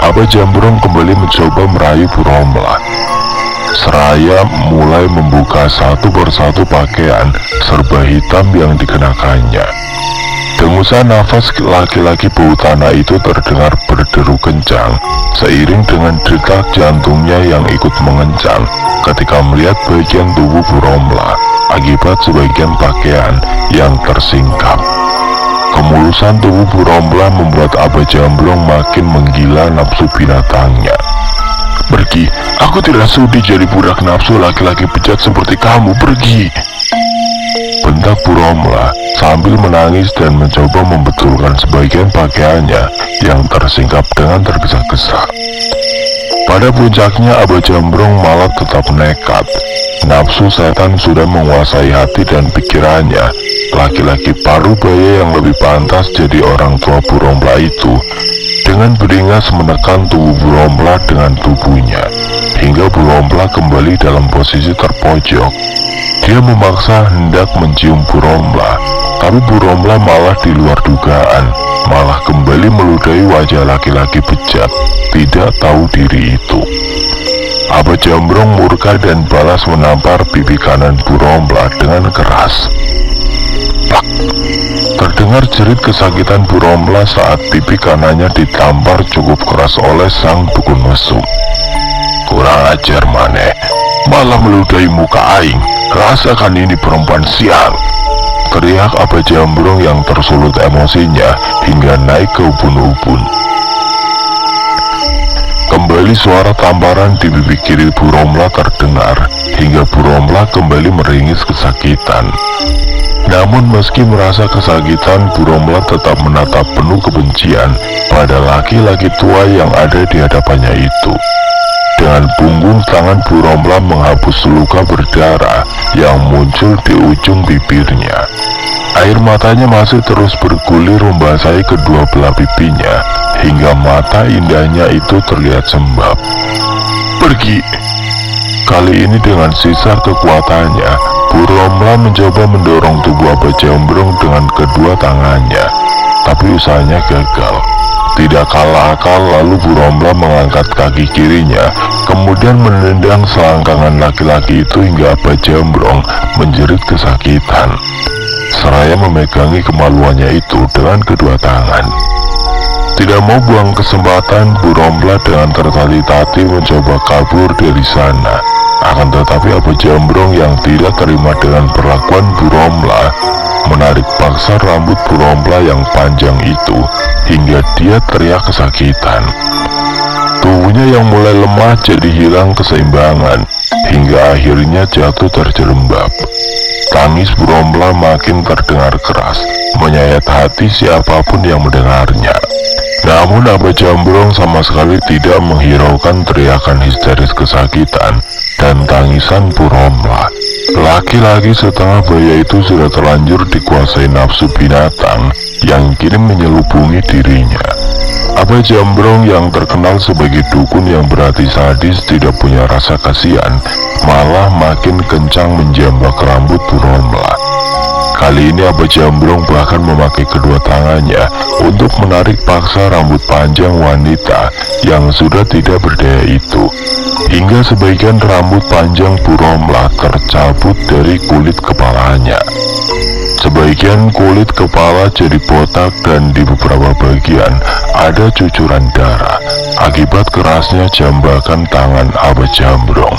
Aba Jambrong kembali mencoba merayu Bu Romla, seraya mulai membuka satu persatu pakaian serba hitam yang dikenakannya. Dengusan nafas laki-laki bau tanah itu terdengar berderu kencang, seiring dengan detak jantungnya yang ikut mengencang ketika melihat bagian tubuh Bu Romla akibat sebagian pakaian yang tersingkap. Kemulusan tubuh Bu Romla membuat Aba Jambrong makin menggila nafsu binatangnya. Pergi, aku tidak sudi jadi budak nafsu laki-laki bejat seperti kamu, pergi. Bentak Bu Romla sambil menangis dan mencoba membetulkan sebagian pakaiannya yang tersingkap dengan tergesa-gesa. Pada puncaknya, Aba Jambrong malah tetap nekat. Nafsu setan sudah menguasai hati dan pikirannya. Laki-laki paruh baya yang lebih pantas jadi orang tua Bu Rompla itu dengan beringas menekan tubuh Bu Rompla dengan tubuhnya, hingga Bu Rompla kembali dalam posisi terpojok. Dia memaksa hendak mencium Bu Rompla, tapi Bu Rompla malah di luar dugaan, malah kembali meludahi wajah laki-laki bejat, tidak tahu diri itu. Aba Jambrong murka dan balas menampar pipi kanan Bu Rompla dengan keras. Plak! Terdengar jerit kesakitan Bu Rompla saat pipi kanannya ditampar cukup keras oleh sang dukun mesum. Kurang ajar maneh, malah meludahi muka aing. Rasakan ini perempuan sial, teriak Aba Jambrong yang tersulut emosinya hingga naik ke ubun-ubun. Kembali suara tamparan di pipi kiri Bu Rompla terdengar, hingga Bu Rompla kembali meringis kesakitan. Namun meski merasa kesakitan, Bu Rompla tetap menatap penuh kebencian pada laki-laki tua yang ada di hadapannya itu. Dengan punggung tangan Bu Rompla menghapus luka berdarah yang muncul di ujung bibirnya. Air matanya masih terus bergulir membasahi kedua belah pipinya, hingga mata indahnya itu terlihat sembab. Pergi! Kali ini dengan sisa kekuatannya, Bu Rompla mencoba mendorong tubuh Aba Jambrong dengan kedua tangannya, tapi usahanya gagal. Tidak kalah akal, lalu Bu Rompla mengangkat kaki kirinya, kemudian menendang selangkangan laki-laki itu hingga Aba Jambrong menjerit kesakitan, seraya memegangi kemaluannya itu dengan kedua tangan. Tidak mau buang kesempatan, Bu Rompla dengan tertati-tati mencoba kabur dari sana. Akan tetapi Aba Jambrong yang tidak terima dengan perlakuan Bu Rompla menarik paksa rambut Bu Rompla yang panjang itu hingga dia teriak kesakitan. Tubuhnya yang mulai lemah jadi hilang keseimbangan hingga akhirnya jatuh terjerembab. Tangis Bu Rompla makin terdengar keras, menyayat hati siapapun yang mendengarnya. Namun Aba Jambrong sama sekali tidak menghiraukan teriakan histeris kesakitan dan tangisan Bu Rompla. Laki-laki setengah baya itu sudah terlanjur dikuasai nafsu binatang yang kini menyelubungi dirinya. Aba Jambrong yang terkenal sebagai dukun yang berhati sadis tidak punya rasa kasihan, malah makin kencang menjambak rambut Bu Rompla. Kali ini Aba Jambrong bahkan memakai kedua tangannya untuk menarik paksa rambut panjang wanita yang sudah tidak berdaya itu, hingga sebagian rambut panjang Bu Rompla tercabut dari kulit kepalanya. Sebagian kulit kepala jadi botak dan di beberapa bagian ada cucuran darah akibat kerasnya jambakan tangan Aba Jambrong.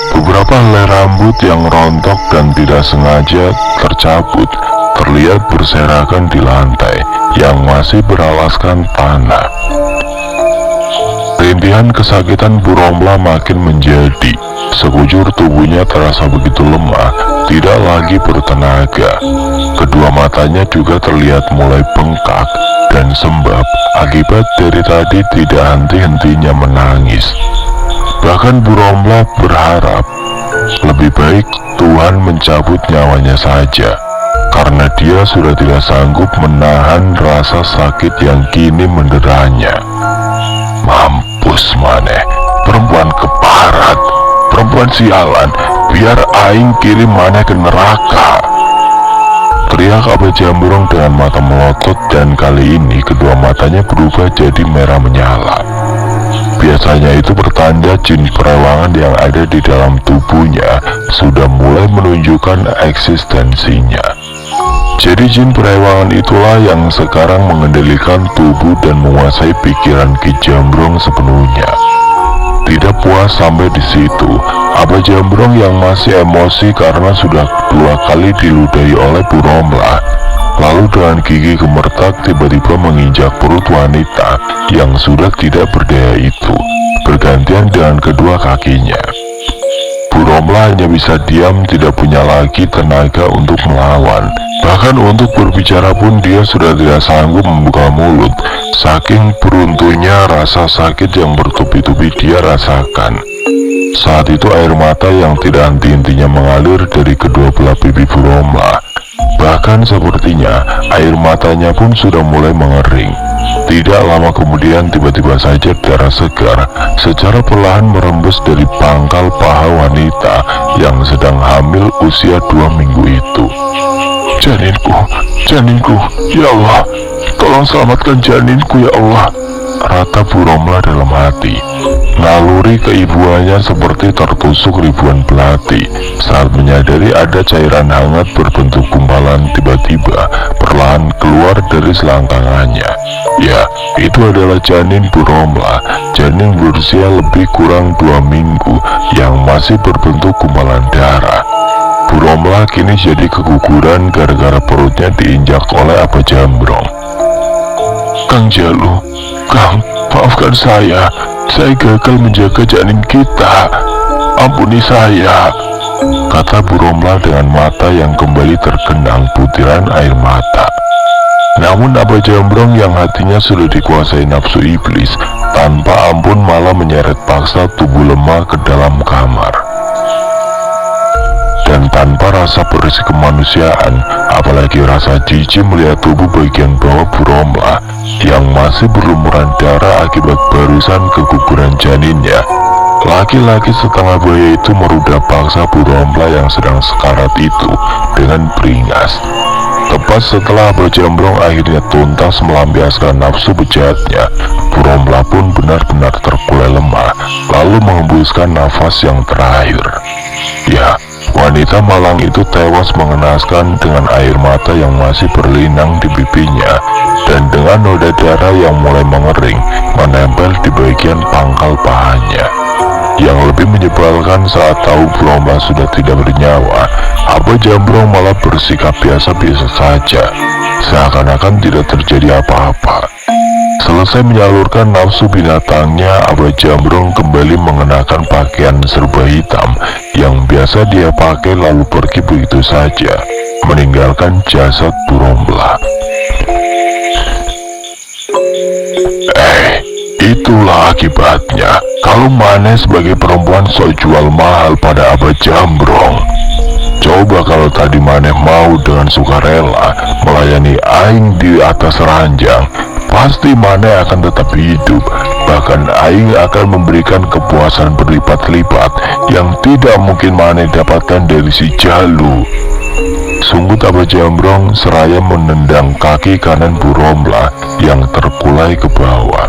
Beberapa helai rambut yang rontok dan tidak sengaja tercabut terlihat berserakan di lantai yang masih beralaskan tanah. Rintihan kesakitan Bu Rompla makin menjadi. Sekujur tubuhnya terasa begitu lemah, tidak lagi bertenaga. Kedua matanya juga terlihat mulai bengkak dan sembab akibat dari tadi tidak henti-hentinya menangis. Bahkan Bu Rompla berharap lebih baik Tuhan mencabut nyawanya saja, karena dia sudah tidak sanggup menahan rasa sakit yang kini menderanya. Mampus maneh, perempuan keparat, perempuan sialan, biar aing kirim maneh ke neraka, teriak Aba Jambrong dengan mata melotot, dan kali ini kedua matanya berubah jadi merah menyala. Biasanya itu pertanda jin perewangan yang ada di dalam tubuhnya sudah mulai menunjukkan eksistensinya. Jadi jin perewangan itulah yang sekarang mengendalikan tubuh dan menguasai pikiran Ki Jambrong sepenuhnya. Tidak puas sampai di situ, Aba Jambrong yang masih emosi karena sudah 2 kali diludahi oleh Bu Rompla, lalu dengan gigi gemertak tiba-tiba menginjak perut wanita yang sudah tidak berdaya itu, bergantian dengan kedua kakinya. Bu Rompla hanya bisa diam, tidak punya lagi tenaga untuk melawan. Bahkan untuk berbicara pun dia sudah tidak sanggup membuka mulut, saking beruntunya rasa sakit yang bertubi-tubi dia rasakan. Saat itu air mata yang tidak henti-hentinya mengalir dari kedua belah pipi Bu Romla. Bahkan sepertinya air matanya pun sudah mulai mengering. Tidak lama kemudian tiba-tiba saja darah segar secara perlahan merembes dari pangkal paha wanita yang sedang hamil usia 2 minggu itu. Janinku, ya Allah, tolong selamatkan janinku ya Allah, rata Bu Romla dalam hati. Naluri keibuannya seperti tertusuk ribuan belati saat menyadari ada cairan hangat berbentuk gumpalan tiba-tiba perlahan keluar dari selangkangannya. Ya, itu adalah janin Bu Romla, janin berusia lebih kurang 2 minggu yang masih berbentuk gumpalan darah. Bu Romla kini jadi keguguran gara-gara perutnya diinjak oleh Aba Jambrong. Kang Jalu, Kang, maafkan saya gagal menjaga janin kita. Ampuni saya, kata Bu Romla dengan mata yang kembali tergenang butiran air mata. Namun Aba Jambrong yang hatinya sudah dikuasai nafsu iblis tanpa ampun malah menyeret paksa tubuh lemah ke dalam kamar. Dan tanpa rasa bersih kemanusiaan, apalagi rasa jijik melihat tubuh bagian bawah Bu Romla yang masih berlumuran darah akibat barusan keguguran janinnya, laki-laki setengah buaya itu merudah paksa Bu Romla yang sedang sekarat itu dengan beringas. Tepat setelah Aba Jambrong akhirnya tuntas melampiaskan nafsu bejatnya, Bu Romla pun benar-benar terkulai lemah, lalu menghembuskan nafas yang terakhir. Ya, wanita malang itu tewas mengenaskan dengan air mata yang masih berlinang di pipinya dan dengan noda darah yang mulai mengering menempel di bagian pangkal pahanya. Yang lebih menyebalkan saat tahu Bu Romla sudah tidak bernyawa, Aba Jambrong malah bersikap biasa-biasa saja, seakan-akan tidak terjadi apa-apa. Selesai menyalurkan nafsu binatangnya, Aba Jambrong kembali mengenakan pakaian serba hitam yang biasa dia pakai lalu pergi begitu saja, meninggalkan jasad Bu Romla. Itulah akibatnya kalau Mane sebagai perempuan sok jual mahal pada Aba Jambrong. Coba kalau tadi Mane mau dengan sukarela melayani Aing di atas ranjang, pasti Mane akan tetap hidup. Bahkan Aing akan memberikan kepuasan berlipat-lipat yang tidak mungkin Mane dapatkan dari si Jalu. Sungguh Aba Jambrong seraya menendang kaki kanan Bu Romla yang terkulai ke bawah.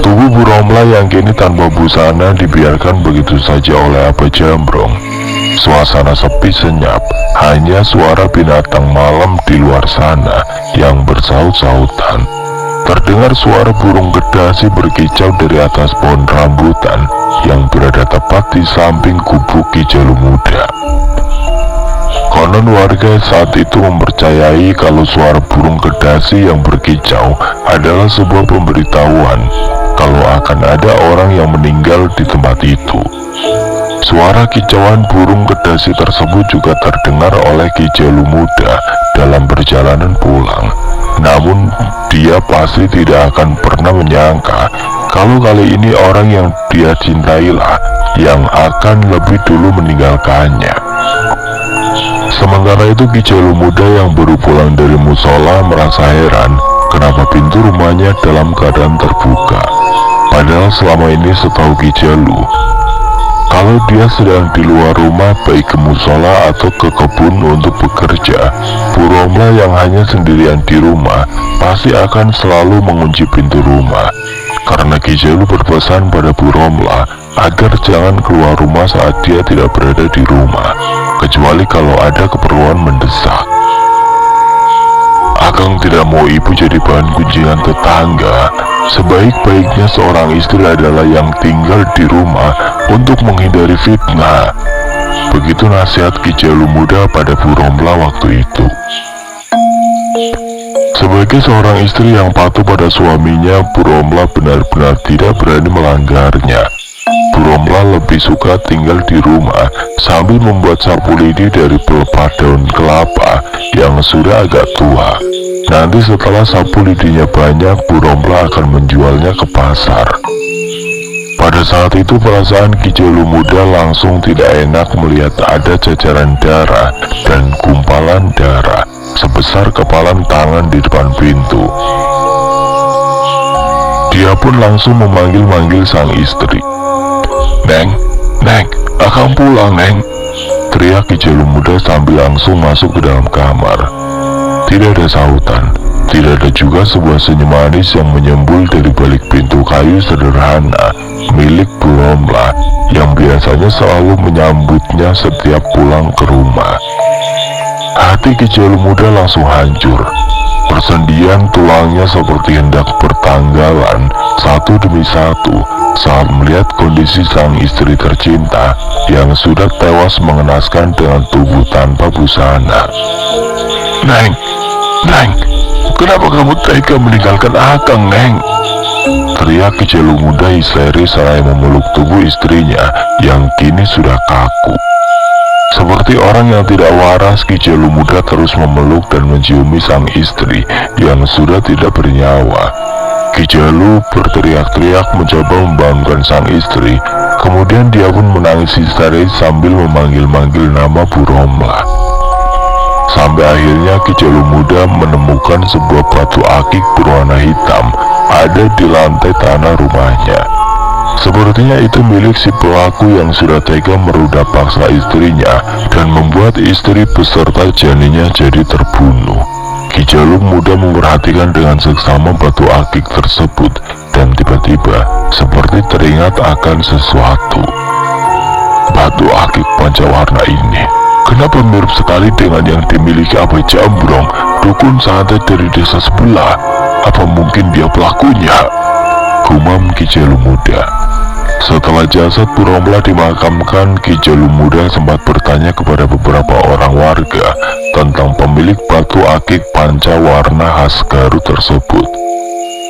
Tubuh Bu Romla yang kini tanpa busana dibiarkan begitu saja oleh Aba Jambrong. Suasana sepi senyap, hanya suara binatang malam di luar sana yang bersaut-sautan. Terdengar suara burung gedasi berkicau dari atas pohon rambutan yang berada tepat di samping gubuk Ki Jalu Muda. Konon warga saat itu mempercayai kalau suara burung gedasi yang berkicau adalah sebuah pemberitahuan kalau akan ada orang yang meninggal di tempat itu. Suara kicauan burung gedasi tersebut juga terdengar oleh Ki Jalu Muda dalam perjalanan pulang. Namun dia pasti tidak akan pernah menyangka kalau kali ini orang yang dia cintailah yang akan lebih dulu meninggalkannya. Sementara itu Ki Jalu Muda yang baru pulang dari musola merasa heran kenapa pintu rumahnya dalam keadaan terbuka. Padahal selama ini setahu Ki Jalu, kalau dia sedang di luar rumah baik ke musola atau ke kebun untuk bekerja, Bu Romla yang hanya sendirian di rumah pasti akan selalu mengunci pintu rumah. Karena Ki Jalu berpesan pada Bu Romla agar jangan keluar rumah saat dia tidak berada di rumah, kecuali kalau ada keperluan mendesak. Akang tidak mau ibu jadi bahan gunjingan tetangga. Sebaik-baiknya seorang istri adalah yang tinggal di rumah untuk menghindari fitnah. Begitu nasihat Ki Jalu Muda pada Bu Romla waktu itu. Sebagai seorang istri yang patuh pada suaminya, Bu Romla benar-benar tidak berani melanggarnya. Bu Romla lebih suka tinggal di rumah sambil membuat sapu lidi dari pelepah daun kelapa yang sudah agak tua. Nanti setelah sapu lidinya banyak, Bu Rompla akan menjualnya ke pasar. Pada saat itu perasaan Ki Jalu muda langsung tidak enak melihat ada jajaran darah dan gumpalan darah sebesar kepalan tangan di depan pintu. Dia pun langsung memanggil-manggil sang istri. "Neng, Neng, akang pulang, Neng," teriak Ki Jalu muda sambil langsung masuk ke dalam kamar. Tidak ada sautan. Tidak ada juga sebuah senyum manis yang menyembul dari balik pintu kayu sederhana milik Bu Rompla yang biasanya selalu menyambutnya setiap pulang ke rumah. Hati Ki Jalu muda langsung hancur. Persendian tulangnya seperti hendak bertanggalan satu demi satu saat melihat kondisi sang istri tercinta yang sudah tewas mengenaskan dengan tubuh tanpa busana. "Neng, Neng, kenapa kamu tega meninggalkan akang, Neng?" teriak Ki Jalu muda histeris seraya memeluk tubuh istrinya yang kini sudah kaku. Seperti orang yang tidak waras, Ki Jalu muda terus memeluk dan menciumi sang istri yang sudah tidak bernyawa. Ki Jalu berteriak-teriak mencoba membangunkan sang istri. Kemudian dia pun menangis histeris sambil memanggil-manggil nama Bu Rompla. Sampai akhirnya Ki Jalu muda menemukan sebuah batu akik berwarna hitam ada di lantai tanah rumahnya. Sepertinya itu milik si pelaku yang sudah tega merudah paksa istrinya dan membuat istri beserta janinnya jadi terbunuh. Ki Jalu muda memperhatikan dengan seksama batu akik tersebut dan tiba-tiba seperti teringat akan sesuatu. Batu akik pancawarna ini kenapa mirip sekali dengan yang dimiliki Abai Jambrong, dukun santet dari desa sebelah? Apa mungkin dia pelakunya? Gumam Ki Jalu muda. Setelah jasad Bu Rompla dimakamkan, Ki Jalu muda sempat bertanya kepada beberapa orang warga tentang pemilik batu akik pancawarna khas Garut tersebut.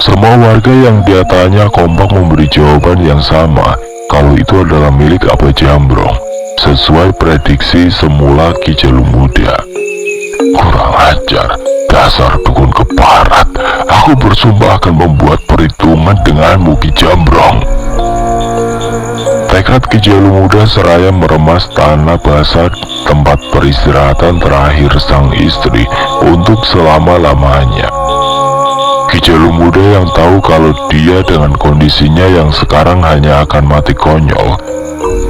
Semua warga yang dia tanya kompak memberi jawaban yang sama, kalau itu adalah milik Abai Jambrong, sesuai prediksi semula Ki Jalu muda. Kurang ajar, dasar dukun keparat. Aku bersumpah akan membuat perhitungan denganmu, Ki Jambrong. Tekad Ki Jalu muda seraya meremas tanah basah tempat peristirahatan terakhir sang istri untuk selama-lamanya. Ki Jalu muda yang tahu kalau dia dengan kondisinya yang sekarang hanya akan mati konyol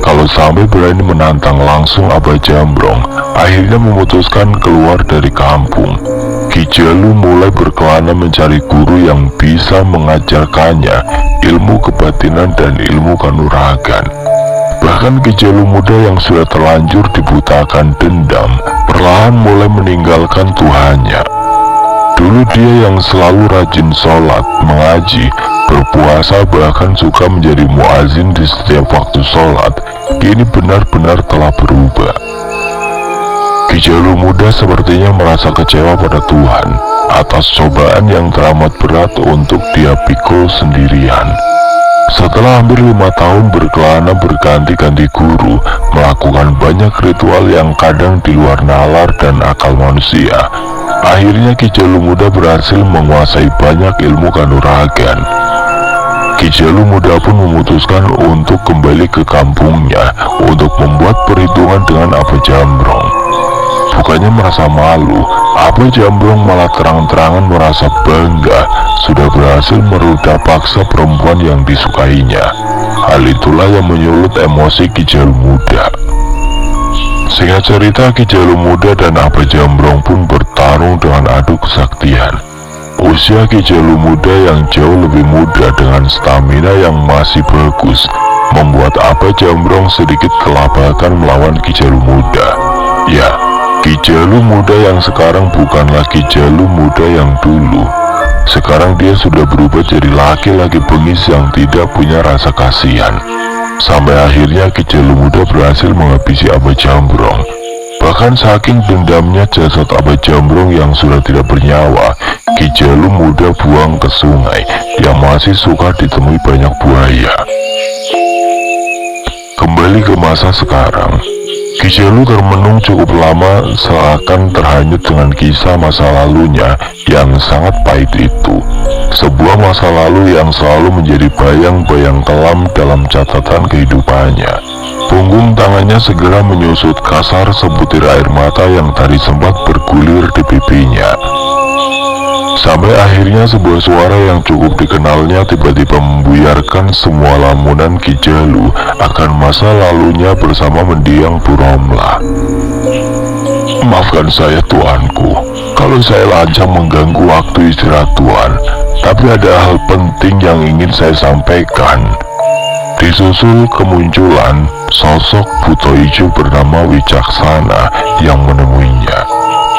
kalau sampai berani menantang langsung Abai Jambrong, akhirnya memutuskan keluar dari kampung. Ki Jalu mulai berkelana mencari guru yang bisa mengajarkannya ilmu kebatinan dan ilmu kanuragan. Bahkan Ki Jalu muda yang sudah terlanjur dibutakan dendam perlahan mulai meninggalkan Tuhannya. Dulu dia yang selalu rajin sholat, mengaji, berpuasa, bahkan suka menjadi muazin di setiap waktu sholat, kini benar-benar telah berubah. Ki Jalu muda sepertinya merasa kecewa pada Tuhan atas cobaan yang teramat berat untuk dia pikul sendirian. Setelah hampir 5 tahun berkelana berganti-ganti guru, melakukan banyak ritual yang kadang di luar nalar dan akal manusia, akhirnya Ki Jalu muda berhasil menguasai banyak ilmu kanuragan. Ki Jalu muda pun memutuskan untuk kembali ke kampungnya untuk membuat perhitungan dengan Abai Jambrong. Bukannya merasa malu, Abai Jambrong malah terang-terangan merasa bangga sudah berhasil merudah paksa perempuan yang disukainya. Hal itulah yang menyulut emosi Ki Jalu muda. Singkat cerita, Ki Jalu muda dan Abai Jambrong pun bertarung dengan adu kesaktian. Usia Ki Jalu muda yang jauh lebih muda dengan stamina yang masih bagus membuat Abai Jambrong sedikit kelabakan melawan Ki Jalu muda. Ya, Ki Jalu muda yang sekarang bukan lagi Jalu muda yang dulu. Sekarang dia sudah berubah jadi laki-laki bengis yang tidak punya rasa kasihan. Sampai akhirnya Ki Jalu muda berhasil menghabisi Abai Jambrong. Bahkan saking dendamnya jasad Abai Jambrong yang sudah tidak bernyawa, Ki Jalu muda buang ke sungai yang masih suka ditemui banyak buaya. Kembali ke masa sekarang, Ki Jalu termenung cukup lama seakan terhanyut dengan kisah masa lalunya yang sangat pahit itu. Sebuah masa lalu yang selalu menjadi bayang-bayang kelam dalam catatan kehidupannya. Punggung tangannya segera menyusut kasar sebutir air mata yang tadi sempat bergulir di pipinya. Sampai akhirnya sebuah suara yang cukup dikenalnya tiba-tiba membuyarkan semua lamunan Ki Jalu akan masa lalunya bersama mendiang Bu Romlah. Maafkan saya tuanku, kalau saya lancang mengganggu waktu istirahat tuan, tapi ada hal penting yang ingin saya sampaikan. Disusul kemunculan sosok buto hijau bernama Wicaksana yang menemuinya.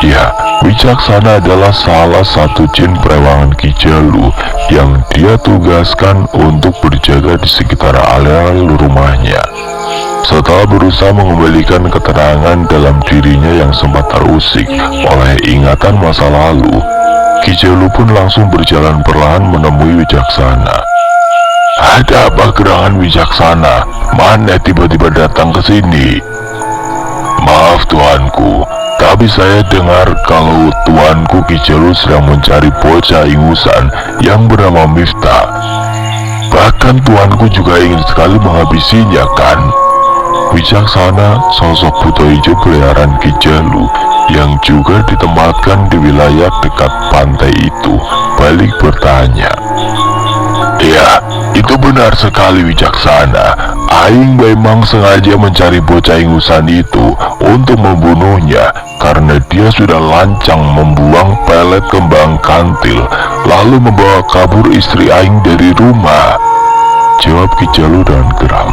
Ya, Wicaksana adalah salah satu jin perewangan Ki Jalu yang dia tugaskan untuk berjaga di sekitar areal rumahnya. Setelah berusaha mengembalikan ketenangan dalam dirinya yang sempat terusik oleh ingatan masa lalu, Ki Jalu pun langsung berjalan perlahan menemui Wicaksana. Ada apa gerangan Wicaksana? Mana tiba-tiba datang ke sini? Maaf tuanku, tapi saya dengar kalau tuanku Ki Jalu sedang mencari bocah ingusan yang bernama Miftah. Bahkan tuanku juga ingin sekali menghabisinya kan? Wicaksana, sosok buto hijau peliharaan Ki Jalu yang juga ditempatkan di wilayah dekat pantai itu, balik bertanya. Ya, itu benar sekali Wicaksana. Aing memang sengaja mencari bocah ingusan itu untuk membunuhnya karena dia sudah lancang membuang pelet kembang kantil lalu membawa kabur istri Aing dari rumah, jawab Ki Jalu dengan geram.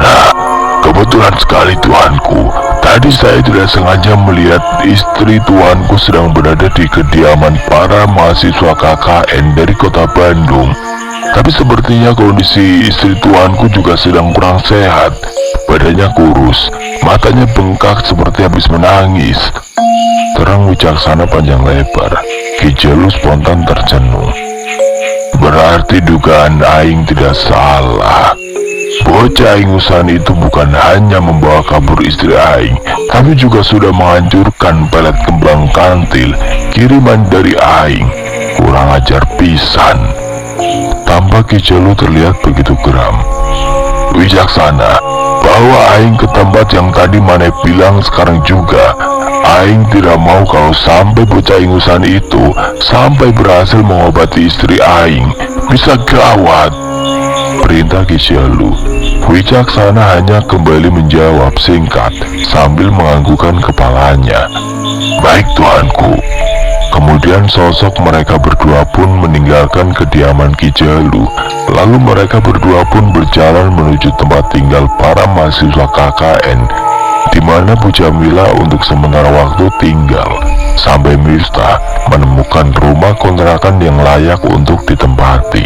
Nah, kebetulan sekali tuanku, tadi saya tidak sengaja melihat istri tuanku sedang berada di kediaman para mahasiswa KKN dari kota Bandung. Tapi sepertinya kondisi istri tuanku juga sedang kurang sehat. Badannya kurus, matanya bengkak seperti habis menangis. Terang Wicaksana panjang lebar. Ki Jalu spontan tercenung. Berarti dugaan Aing tidak salah. Bocah ingusan itu bukan hanya membawa kabur istri Aing, tapi juga sudah menghancurkan pelet kembang kantil kiriman dari Aing. Kurang ajar pisan. Tampak Ki Jalu terlihat begitu geram. Wicaksana, bawa Aing ke tempat yang tadi Mane bilang sekarang juga. Aing tidak mau kalau sampai bocah ingusan itu sampai berhasil mengobati istri Aing. Bisa gawat, perintah Ki Jalu. Wicaksana hanya kembali menjawab singkat sambil menganggukkan kepalanya. Baik tuanku. Kemudian sosok mereka berdua pun meninggalkan kediaman Ki Jalu. Lalu mereka berdua pun berjalan menuju tempat tinggal para mahasiswa KKN, di mana Bu Jamila untuk sementara waktu tinggal, sampai Miftah menemukan rumah kontrakan yang layak untuk ditempati.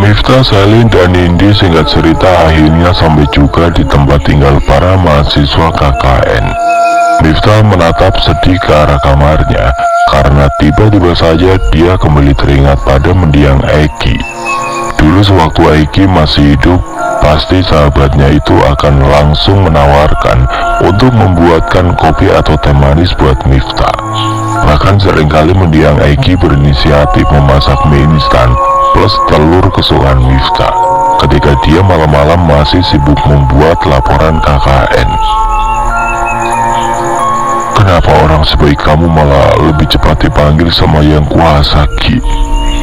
Miftah, Selin, dan Nindi singkat cerita akhirnya sampai juga di tempat tinggal para mahasiswa KKN. Miftah menatap sedih ke arah kamarnya karena tiba-tiba saja dia kembali teringat pada mendiang Eki. Dulu sewaktu Eki masih hidup, pasti sahabatnya itu akan langsung menawarkan untuk membuatkan kopi atau teh manis buat Miftah. Bahkan seringkali mendiang Eki berinisiatif memasak mie instan plus telur kesukaan Miftah ketika dia malam-malam masih sibuk membuat laporan KKN. Kenapa orang sebaik kamu malah lebih cepat dipanggil sama Yang Kuasa, Ki?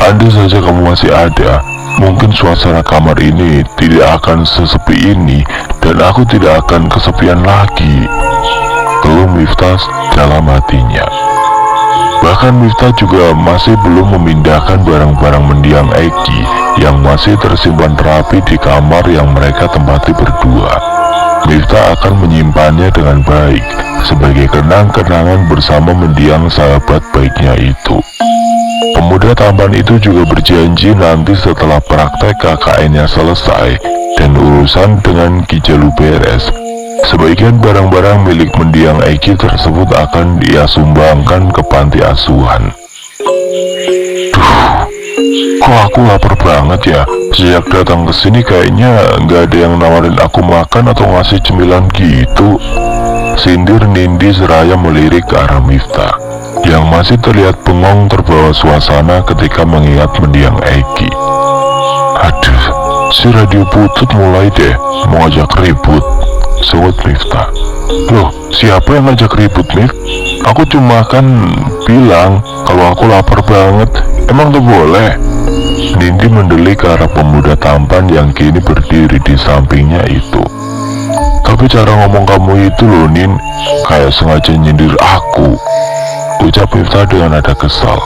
Andai saja kamu masih ada, mungkin suasana kamar ini tidak akan sesepi ini dan aku tidak akan kesepian lagi, keluh Miftah dalam hatinya. Bahkan Miftah juga masih belum memindahkan barang-barang mendiang Eki yang masih tersimpan rapi di kamar yang mereka tempati berdua. Miftah akan menyimpannya dengan baik sebagai kenang-kenangan bersama mendiang sahabat baiknya itu. Pemuda tampan itu juga berjanji nanti setelah praktek KKN-nya selesai dan urusan dengan Ki Jalu beres, sebagian barang-barang milik mendiang Eki tersebut akan ia sumbangkan ke panti asuhan. Duh, Kok aku lapar banget ya? Sejak datang ke sini kayaknya nggak ada yang nawarin aku makan atau ngasih cemilan gitu. Sindir Nindi seraya melirik ke arah Miftah, yang masih terlihat bengong terbawa suasana ketika mengingat mendiang Egi. Aduh, si radio butut mulai deh mau ngajak ribut, sewot Miftah. Loh, siapa yang ngajak ribut, Mif? Aku cuma kan bilang kalau aku lapar banget. Emang tuh boleh? Nindi mendelik ke arah pemuda tampan yang kini berdiri di sampingnya itu. Tapi cara ngomong kamu itu loh, Nin, kayak sengaja nyindir aku, ucap Miftah dengan nada kesal.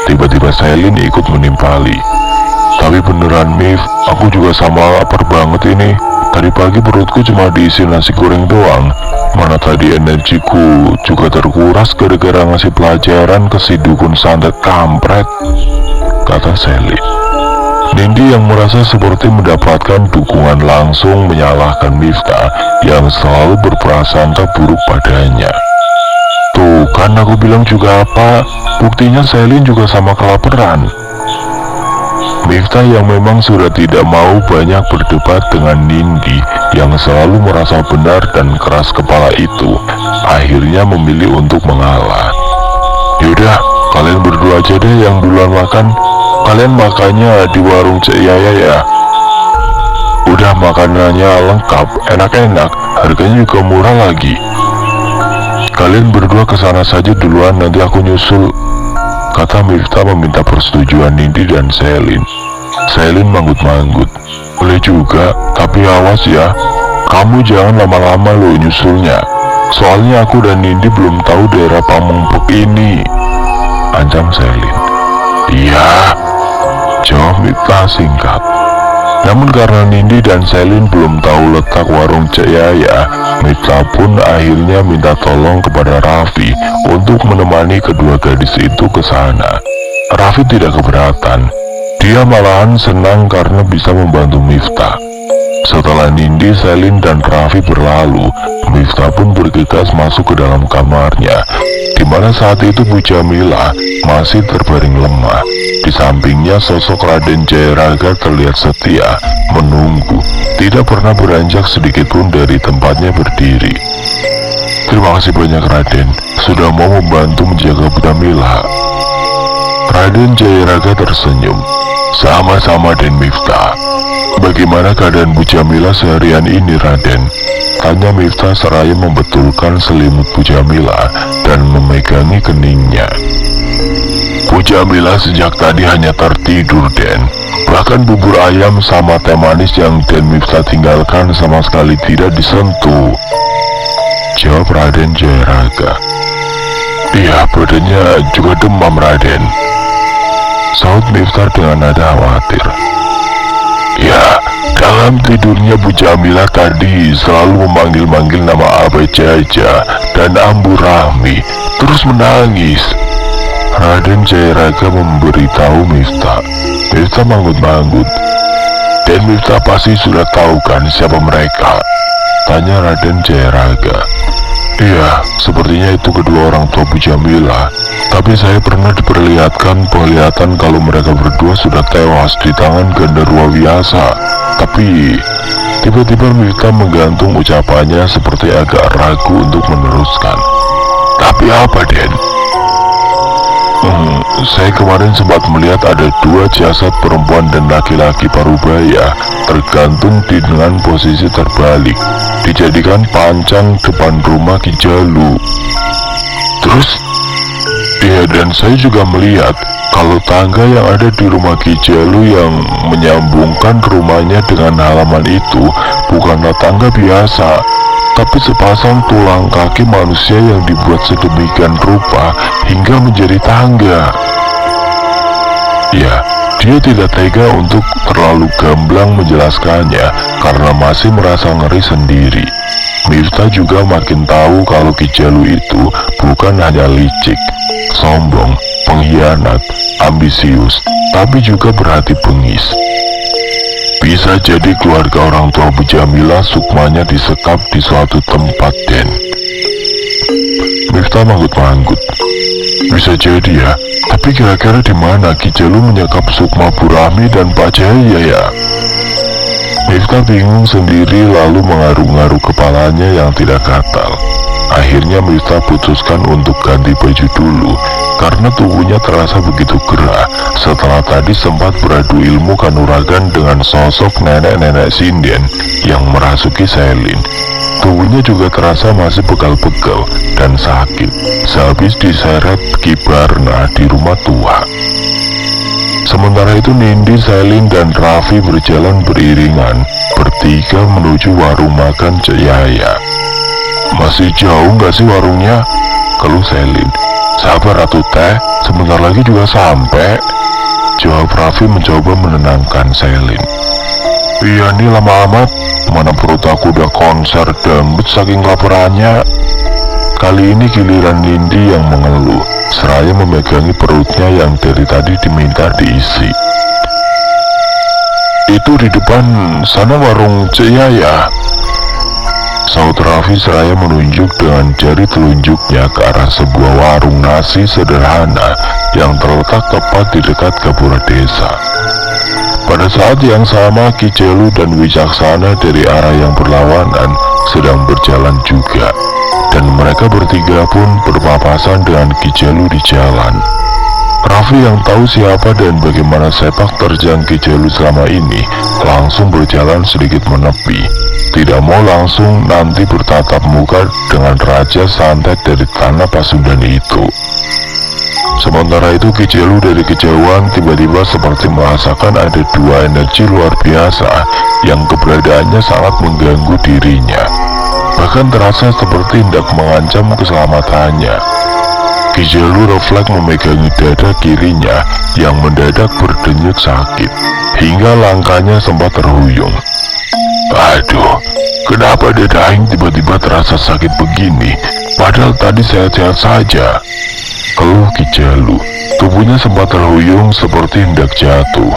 Tiba-tiba Selin ikut menimpali. Tapi beneran, Mif, aku juga sama lapar banget ini. Tadi pagi perutku cuma diisi nasi goreng doang. Mana tadi energiku juga terkuras gara-gara ngasih pelajaran ke si dukun santet kampret, kata Selin. Nindi yang merasa seperti mendapatkan dukungan langsung menyalahkan Miftah yang selalu berprasangka buruk padanya. Tuh kan aku bilang juga apa, buktinya Selin juga sama kelaparan. Miftah yang memang sudah tidak mau banyak berdebat dengan Nindi yang selalu merasa benar dan keras kepala itu, akhirnya memilih untuk mengalah. Yaudah, kalian berdua aja deh yang duluan makan. Kalian makannya di warung Cek Yaya ya. Udah makanannya lengkap, enak-enak, harganya juga murah lagi. Kalian berdua kesana saja duluan, nanti aku nyusul, kata Miftah meminta persetujuan Nindi dan Selin. Selin manggut-manggut. Boleh juga, tapi awas ya, kamu jangan lama-lama lo nyusulnya. Soalnya aku dan Nindi belum tahu daerah Pamengpek ini, ancam Selin. Iya, jawab Miftah singkat. Namun karena Nindi dan Selin belum tahu letak warung Cek Yaya, Miftah pun akhirnya minta tolong kepada Raffi untuk menemani kedua gadis itu ke sana. Raffi tidak keberatan. Dia malahan senang karena bisa membantu Miftah. Setelah Nindi, Selin, dan Raffi berlalu, Miftah pun bergegas masuk ke dalam kamarnya, di mana saat itu Bu Jamila masih terbaring lemah. Di sampingnya sosok Raden Jayaraga terlihat setia, menunggu, tidak pernah beranjak sedikitpun dari tempatnya berdiri. Terima kasih banyak Raden, sudah mau membantu menjaga Bu Jamila. Raden Jayaraga tersenyum. Sama-sama Den Miftah. Bagaimana keadaan Bu Jamila seharian ini, Raden? Tanya Miftah seraya membetulkan selimut Bu Jamila dan memegangi keningnya. Bu Jamila sejak tadi hanya tertidur, Den. Bahkan bubur ayam sama teh manis yang Den Miftah tinggalkan sama sekali tidak disentuh, jawab Raden Jayaraga. Iya, badannya juga demam, Raden, sahut Miftah dengan nada khawatir. Ya, dalam tidurnya Bu Jamila tadi selalu memanggil-manggil nama Abai Jaja dan Ambu Rahmi, terus menangis. Raden Jayaraga memberitahu Miftah. Miftah manggut-manggut. Dan Miftah pasti sudah tahu kan siapa mereka? Tanya Raden Jayaraga. Iya, sepertinya itu kedua orang tua Bu Jamila. Tapi saya pernah diperlihatkan penglihatan kalau mereka berdua sudah tewas di tangan genderuwo biasa. Tapi tiba-tiba Miftah menggantung ucapannya seperti agak ragu untuk meneruskan. Tapi apa, Den? Saya kemarin sempat melihat ada dua jasad perempuan dan laki-laki parubaya tergantung dengan posisi terbalik, dijadikan pancang depan rumah Ki Jalu. Terus? Iya, dan saya juga melihat kalau tangga yang ada di rumah Ki Jalu yang menyambungkan rumahnya dengan halaman itu bukanlah tangga biasa, tapi sepasang tulang kaki manusia yang dibuat sedemikian rupa hingga menjadi tangga. Ya, dia tidak tega untuk terlalu gamblang menjelaskannya karena masih merasa ngeri sendiri. Miftah juga makin tahu kalau Ki Jalu itu bukan hanya licik, sombong, pengkhianat, ambisius, tapi juga berhati bengis. Bisa jadi keluarga orang tua Bu Jamila sukmanya disekap di suatu tempat, Den. Miftah manggut-manggut. Bisa jadi ya, tapi kira-kira di mana Ki Jalu menyekap Sukma Burahmi dan Pak Jaya ya? Miftah bingung sendiri lalu mengaruk-ngaruk kepalanya yang tidak gatal. Akhirnya Miftah putuskan untuk ganti baju dulu karena tubuhnya terasa begitu gerah setelah tadi sempat beradu ilmu kanuragan dengan sosok nenek-nenek sinden yang merasuki Selin. Tubuhnya juga terasa masih pegal-pegal dan sakit sehabis diseret Ki Barna di rumah tua. Sementara itu Nindi, Selin, dan Raffi berjalan beriringan bertiga menuju warung makan Cek Yaya. Masih jauh nggak sih warungnya? Keluh Selin. Sabar Ratu Teh, sebentar lagi juga sampai, jawab Raffi mencoba menenangkan Selin. Iya nih lama amat, mana perut aku udah konser dangdut saking laparannya. Kali ini giliran Nindi yang mengeluh, seraya memegangi perutnya yang dari tadi diminta diisi. Itu di depan sana warung Cek Yaya, saut Raffi seraya menunjuk dengan jari telunjuknya ke arah sebuah warung nasi sederhana yang terletak tepat di dekat gapura desa. Pada saat yang sama Ki Jalu dan Wicaksana dari arah yang berlawanan sedang berjalan juga, dan mereka bertiga pun berpapasan dengan Ki Jalu di jalan. Raffi yang tahu siapa dan bagaimana sepak terjang Ki Jalu selama ini langsung berjalan sedikit menepi, tidak mau langsung nanti bertatap muka dengan Raja Santet dari tanah Pasundan itu. Sementara itu Ki Jalu dari kejauhan tiba-tiba seperti merasakan ada dua energi luar biasa yang keberadaannya sangat mengganggu dirinya, bahkan terasa seperti hendak mengancam keselamatannya. Ki Jalu refleks memegangi dada kirinya yang mendadak berdenyut sakit, hingga langkahnya sempat terhuyung. Aduh, kenapa dada Aing tiba-tiba terasa sakit begini, padahal tadi sehat-sehat saja, keluh Ki Jalu. Tubuhnya sempat terhuyung seperti hendak jatuh.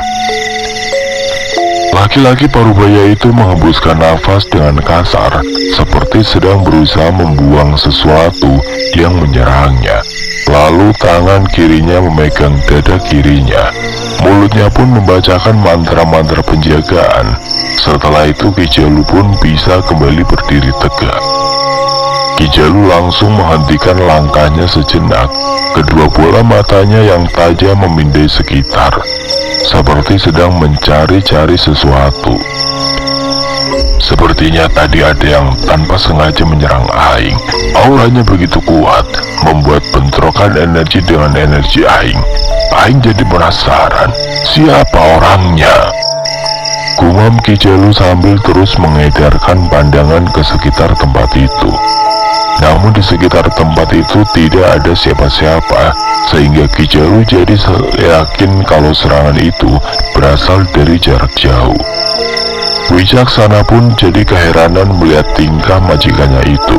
Laki-laki parubaya itu menghembuskan nafas dengan kasar, seperti sedang berusaha membuang sesuatu yang menyerangnya. Lalu tangan kirinya memegang dada kirinya. Mulutnya pun membacakan mantra-mantra penjagaan. Setelah itu Ki Jalu pun bisa kembali berdiri tegak. Ki Jalu langsung menghentikan langkahnya sejenak. Kedua bola matanya yang tajam memindai sekitar, seperti sedang mencari-cari sesuatu. Sepertinya tadi ada yang tanpa sengaja menyerang Aing. Auranya begitu kuat, membuat bentrokan energi dengan energi Aing. Aing jadi penasaran, siapa orangnya? Gumam Ki Jalu sambil terus mengedarkan pandangan ke sekitar tempat itu. Namun di sekitar tempat itu tidak ada siapa-siapa, sehingga Ki Jalu jadi yakin kalau serangan itu berasal dari jarak jauh. Wicaksana pun jadi keheranan melihat tingkah majikannya itu.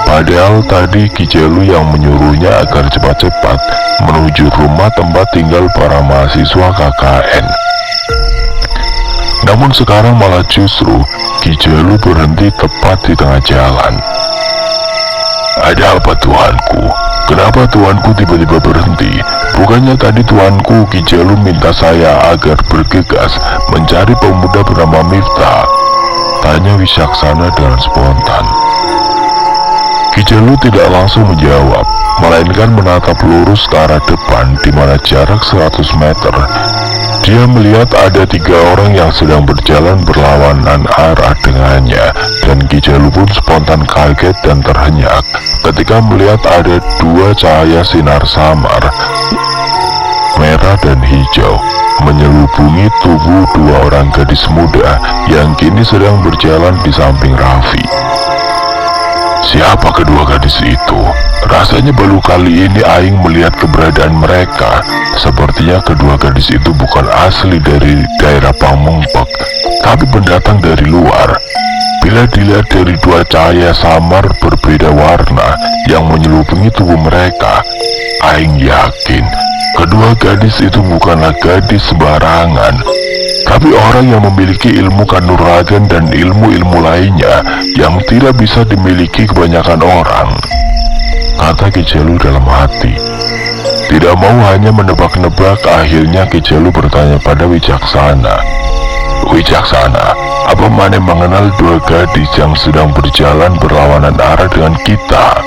Padahal tadi Ki Jalu yang menyuruhnya agar cepat-cepat menuju rumah tempat tinggal para mahasiswa KKN. Namun sekarang malah justru Ki Jalu berhenti tepat di tengah jalan. Ada apa tuanku? Kenapa tuanku tiba-tiba berhenti? Bukannya tadi tuanku Ki Jalu minta saya agar bergegas mencari pemuda bernama Miftah? Tanya Wicaksana dengan spontan. Ki Jalu tidak langsung menjawab, melainkan menatap lurus ke arah depan di mana jarak 100 meter. Dia melihat ada 3 orang yang sedang berjalan berlawanan arah dengannya, dan Ki Jalu pun spontan kaget dan terhenyak ketika melihat ada 2 cahaya sinar samar, merah dan hijau, menyelubungi tubuh 2 orang gadis muda yang kini sedang berjalan di samping Raffi. Siapa kedua gadis itu? Rasanya baru kali ini Aing melihat keberadaan mereka. Sepertinya kedua gadis itu bukan asli dari daerah Pamengpek, tapi pendatang dari luar. Bila dilihat dari 2 cahaya samar berbeda warna yang menyelubungi tubuh mereka, Aing yakin kedua gadis itu bukanlah gadis sembarangan, tapi orang yang memiliki ilmu kanuragan dan ilmu-ilmu lainnya yang tidak bisa dimiliki kebanyakan orang. kata Ki Jalu dalam hati. Tidak mau hanya menebak-nebak, akhirnya Ki Jalu bertanya pada Wijaksana. Wijaksana, apa Mane mengenal dua gadis yang sedang berjalan berlawanan arah dengan kita?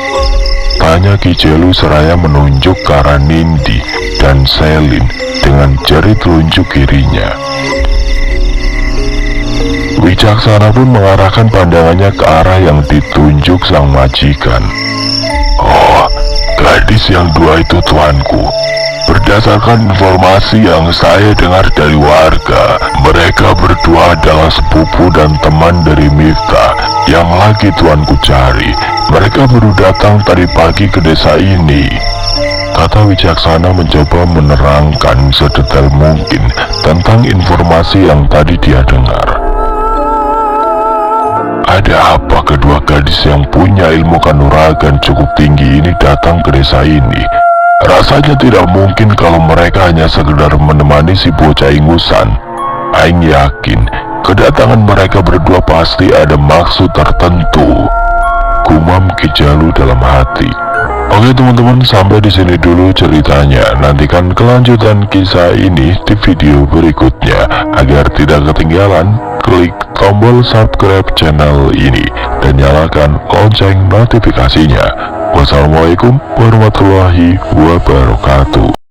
Tanya Ki Jalu seraya menunjuk ke arah Nindi dan Selin dengan jari telunjuk kirinya. Wijaksana pun mengarahkan pandangannya ke arah yang ditunjuk sang majikan. Oh, gadis yang dua itu tuanku. Berdasarkan informasi yang saya dengar dari warga, mereka berdua adalah sepupu dan teman dari Miftah yang lagi tuanku cari. Mereka baru datang tadi pagi ke desa ini, kata Wijaksana mencoba menerangkan sedetail mungkin tentang informasi yang tadi dia dengar. Ada apa kedua gadis yang punya ilmu kanuragan cukup tinggi ini datang ke desa ini? Rasanya tidak mungkin kalau mereka hanya sekedar menemani si bocah ingusan. Aing yakin kedatangan mereka berdua pasti ada maksud tertentu, gumam Ki Jalu dalam hati. Oke teman-teman, sampai di sini dulu ceritanya. Nantikan kelanjutan kisah ini di video berikutnya. Agar tidak ketinggalan, klik tombol subscribe channel ini dan nyalakan lonceng notifikasinya. Wassalamualaikum warahmatullahi wabarakatuh.